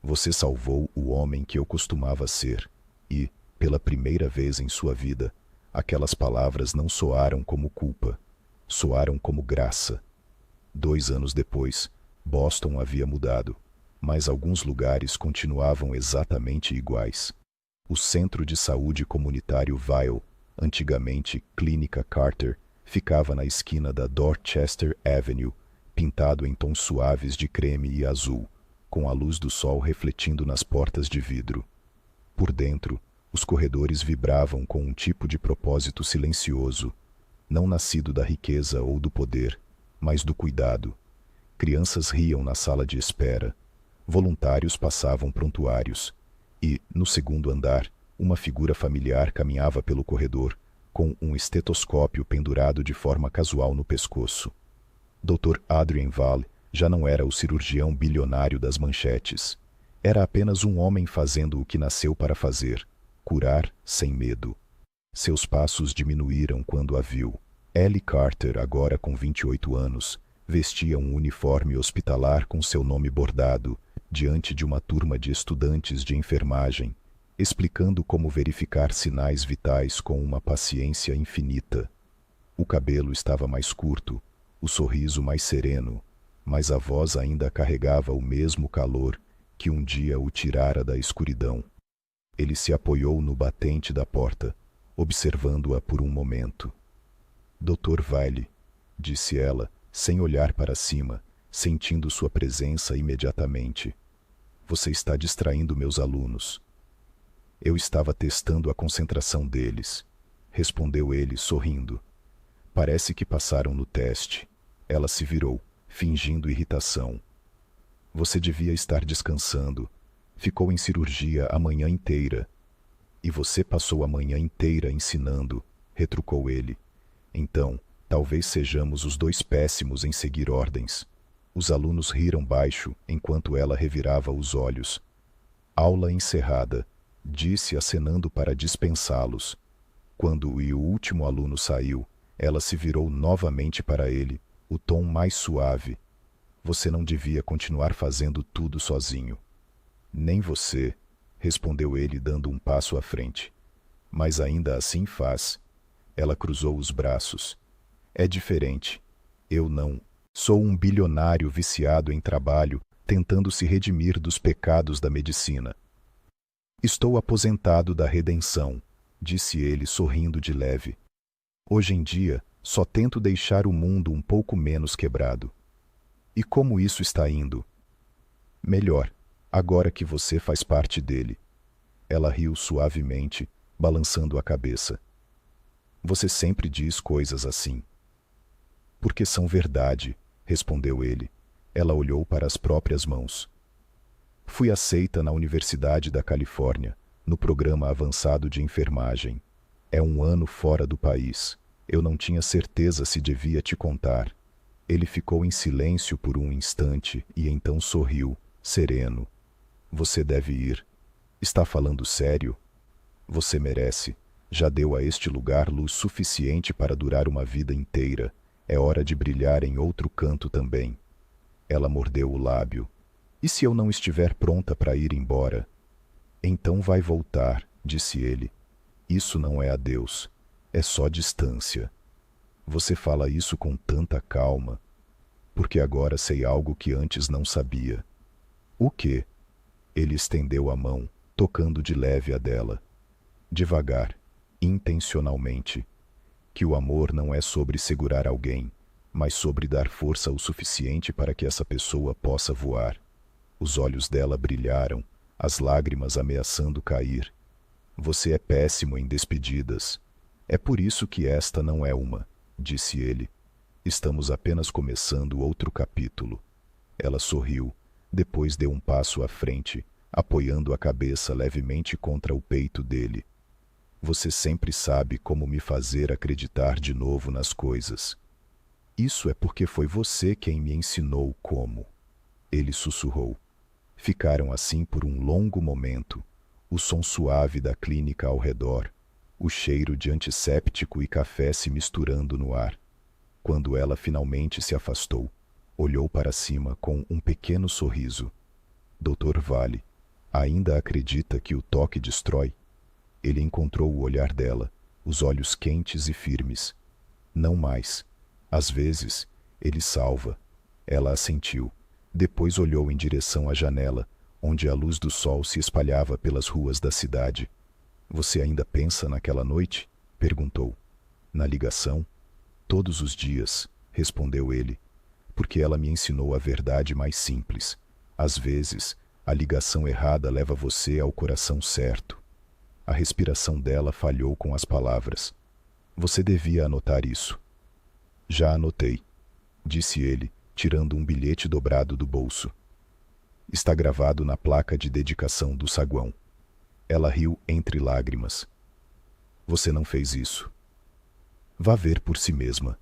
você salvou o homem que eu costumava ser. E, pela primeira vez em sua vida, aquelas palavras não soaram como culpa, soaram como graça. 2 anos depois, Boston havia mudado, mas alguns lugares continuavam exatamente iguais. O Centro de Saúde Comunitário Vile, antigamente Clínica Carter, ficava na esquina da Dorchester Avenue, pintado em tons suaves de creme e azul, com a luz do sol refletindo nas portas de vidro. Por dentro, os corredores vibravam com um tipo de propósito silencioso, não nascido da riqueza ou do poder, mas do cuidado. Crianças riam na sala de espera, voluntários passavam prontuários, e, no segundo andar, uma figura familiar caminhava pelo corredor, com um estetoscópio pendurado de forma casual no pescoço. Dr. Adrian Vale já não era o cirurgião bilionário das manchetes. Era apenas um homem fazendo o que nasceu para fazer, curar sem medo. Seus passos diminuíram quando a viu. Ellie Carter, agora com 28 anos, vestia um uniforme hospitalar com seu nome bordado, diante de uma turma de estudantes de enfermagem, explicando como verificar sinais vitais com uma paciência infinita. O cabelo estava mais curto, o sorriso mais sereno, mas a voz ainda carregava o mesmo calor que um dia o tirara da escuridão. Ele se apoiou no batente da porta, observando-a por um momento. Dr. Vile, disse ela, sem olhar para cima, sentindo sua presença imediatamente. Você está distraindo meus alunos. Eu estava testando a concentração deles, respondeu ele, sorrindo. Parece que passaram no teste. Ela se virou, fingindo irritação. Você devia estar descansando. Ficou em cirurgia a manhã inteira. E você passou a manhã inteira ensinando, retrucou ele. Então, talvez sejamos os dois péssimos em seguir ordens. Os alunos riram baixo enquanto ela revirava os olhos. Aula encerrada, disse acenando para dispensá-los. Quando o último aluno saiu, ela se virou novamente para ele, o tom mais suave. Você não devia continuar fazendo tudo sozinho. Nem você, respondeu ele dando um passo à frente. Mas ainda assim faz. Ela cruzou os braços. É diferente. Eu não Sou um bilionário viciado em trabalho, tentando se redimir dos pecados da medicina. Estou aposentado da redenção, disse ele sorrindo de leve. Hoje em dia, só tento deixar o mundo um pouco menos quebrado. E como isso está indo? Melhor, agora que você faz parte dele. Ela riu suavemente, balançando a cabeça. Você sempre diz coisas assim. Porque são verdade, respondeu ele. Ela olhou para as próprias mãos. Fui aceita na Universidade da Califórnia, no programa avançado de enfermagem. É um ano fora do país. Eu não tinha certeza se devia te contar. Ele ficou em silêncio por um instante e então sorriu, sereno. Você deve ir. Está falando sério? Você merece. Já deu a este lugar luz suficiente para durar uma vida inteira. É hora de brilhar em outro canto também. Ela mordeu o lábio. E se eu não estiver pronta para ir embora? Então vai voltar, disse ele. Isso não é adeus. É só distância. Você fala isso com tanta calma. Porque agora sei algo que antes não sabia. O quê? Ele estendeu a mão, tocando de leve a dela. Devagar, intencionalmente. Que o amor não é sobre segurar alguém, mas sobre dar força o suficiente para que essa pessoa possa voar. Os olhos dela brilharam, as lágrimas ameaçando cair. Você é péssimo em despedidas. É por isso que esta não é uma, disse ele. Estamos apenas começando outro capítulo. Ela sorriu, depois deu um passo à frente, apoiando a cabeça levemente contra o peito dele. Você sempre sabe como me fazer acreditar de novo nas coisas. Isso é porque foi você quem me ensinou como. Ele sussurrou. Ficaram assim por um longo momento, o som suave da clínica ao redor, o cheiro de antisséptico e café se misturando no ar. Quando ela finalmente se afastou, olhou para cima com um pequeno sorriso. Dr. Vale, ainda acredita que o toque destrói? Ele encontrou o olhar dela, os olhos quentes e firmes. Não mais. Às vezes, ele salva. Ela assentiu. Depois olhou em direção à janela, onde a luz do sol se espalhava pelas ruas da cidade. Você ainda pensa naquela noite? Perguntou. Na ligação? Todos os dias, respondeu ele, porque ela me ensinou a verdade mais simples. Às vezes, a ligação errada leva você ao coração certo. A respiração dela falhou com as palavras. Você devia anotar isso. Já anotei, disse ele, tirando um bilhete dobrado do bolso. Está gravado na placa de dedicação do saguão. Ela riu entre lágrimas. Você não fez isso. Vá ver por si mesma.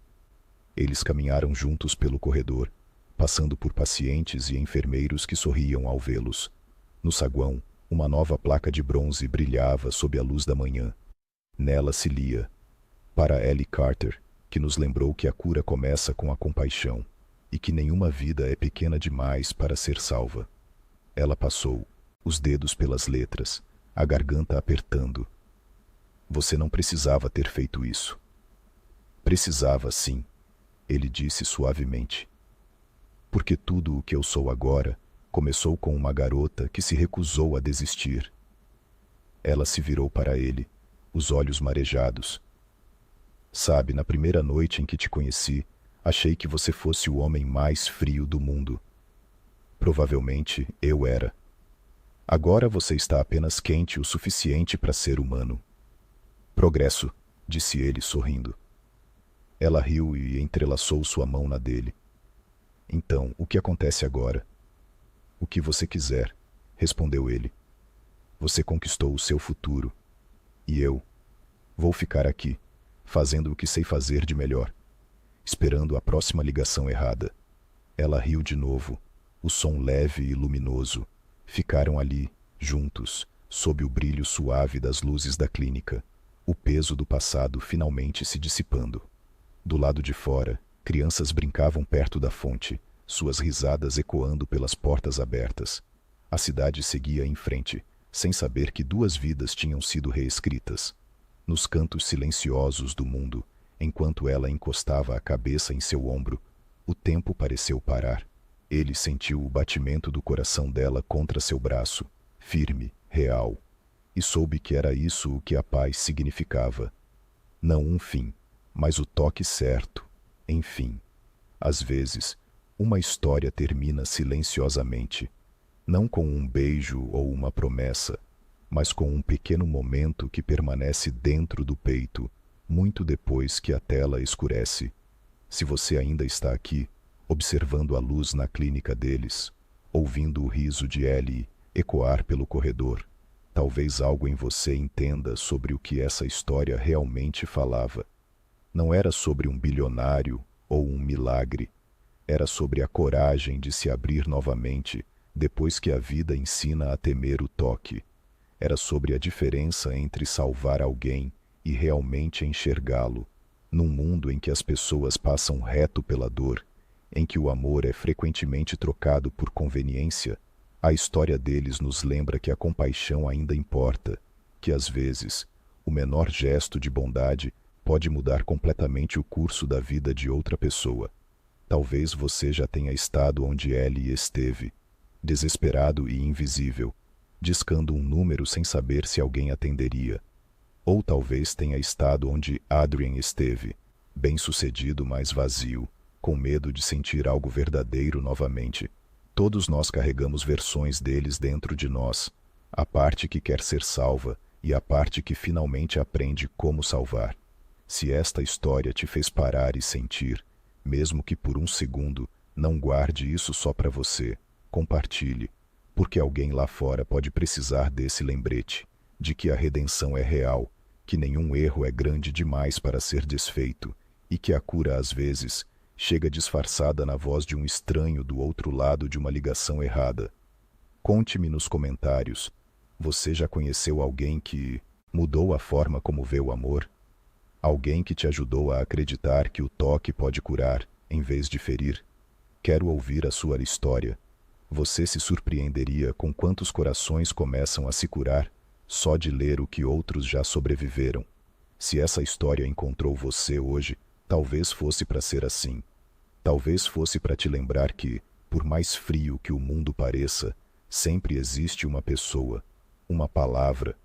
Eles caminharam juntos pelo corredor, passando por pacientes e enfermeiros que sorriam ao vê-los. No saguão, uma nova placa de bronze brilhava sob a luz da manhã. Nela se lia: para Ellie Carter, que nos lembrou que a cura começa com a compaixão e que nenhuma vida é pequena demais para ser salva. Ela passou, os dedos pelas letras, a garganta apertando. Você não precisava ter feito isso. Precisava, sim, ele disse suavemente. Porque tudo o que eu sou agora começou com uma garota que se recusou a desistir. Ela se virou para ele, os olhos marejados. Sabe, na primeira noite em que te conheci, achei que você fosse o homem mais frio do mundo. Provavelmente eu era. Agora você está apenas quente o suficiente para ser humano. Progresso, disse ele sorrindo. Ela riu e entrelaçou sua mão na dele. Então, o que acontece agora? O que você quiser, respondeu ele. Você conquistou o seu futuro. E eu vou ficar aqui, fazendo o que sei fazer de melhor, esperando a próxima ligação errada. Ela riu de novo, o som leve e luminoso. Ficaram ali, juntos, sob o brilho suave das luzes da clínica, o peso do passado finalmente se dissipando. Do lado de fora, crianças brincavam perto da fonte, suas risadas ecoando pelas portas abertas. A cidade seguia em frente, sem saber que 2 vidas tinham sido reescritas. Nos cantos silenciosos do mundo, enquanto ela encostava a cabeça em seu ombro, O tempo pareceu parar. Ele sentiu o batimento do coração dela contra seu braço, firme, real. E soube que era isso o que a paz significava. Não um fim, mas o toque certo, enfim. Às vezes, uma história termina silenciosamente, não com um beijo ou uma promessa, mas com um pequeno momento que permanece dentro do peito, muito depois que a tela escurece. Se você ainda está aqui, observando a luz na clínica deles, ouvindo o riso de Ellie ecoar pelo corredor, talvez algo em você entenda sobre o que essa história realmente falava. Não era sobre um bilionário ou um milagre. Era sobre a coragem de se abrir novamente depois que a vida ensina a temer o toque. Era sobre a diferença entre salvar alguém e realmente enxergá-lo. Num mundo em que as pessoas passam reto pela dor, em que o amor é frequentemente trocado por conveniência, a história deles nos lembra que a compaixão ainda importa, que às vezes o menor gesto de bondade pode mudar completamente o curso da vida de outra pessoa. Talvez você já tenha estado onde Ellie esteve, desesperado e invisível, discando um número sem saber se alguém atenderia. Ou talvez tenha estado onde Adrien esteve, bem-sucedido, mas vazio, com medo de sentir algo verdadeiro novamente. Todos nós carregamos versões deles dentro de nós, a parte que quer ser salva e a parte que finalmente aprende como salvar. Se esta história te fez parar e sentir, mesmo que por um segundo, não guarde isso só para você. Compartilhe, porque alguém lá fora pode precisar desse lembrete, de que a redenção é real, que nenhum erro é grande demais para ser desfeito, e que a cura às vezes chega disfarçada na voz de um estranho do outro lado de uma ligação errada. Conte-me nos comentários, você já conheceu alguém que mudou a forma como vê o amor? Alguém que te ajudou a acreditar que o toque pode curar, em vez de ferir? Quero ouvir a sua história. Você se surpreenderia com quantos corações começam a se curar só de ler o que outros já sobreviveram. Se essa história encontrou você hoje, talvez fosse para ser assim. Talvez fosse para te lembrar que, por mais frio que o mundo pareça, sempre existe uma pessoa, uma palavra,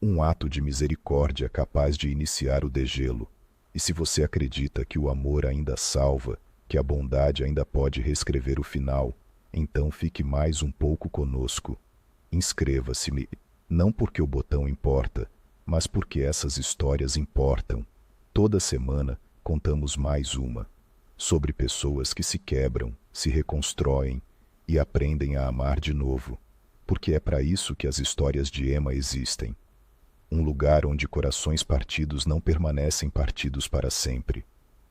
um ato de misericórdia capaz de iniciar o degelo. E se você acredita que o amor ainda salva, que a bondade ainda pode reescrever o final, então fique mais um pouco conosco. Inscreva-se, não porque o botão importa, mas porque essas histórias importam. Toda semana contamos mais uma, sobre pessoas que se quebram, se reconstroem e aprendem a amar de novo, porque é para isso que as histórias de Emma existem. Um lugar onde corações partidos não permanecem partidos para sempre.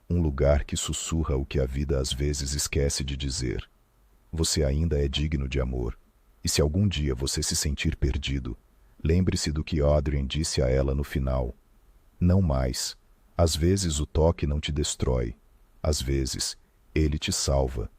Um lugar que sussurra o que a vida às vezes esquece de dizer. Você ainda é digno de amor. E se algum dia você se sentir perdido, lembre-se do que Adrien disse a ela no final. Não mais. Às vezes o toque não te destrói. Às vezes, ele te salva.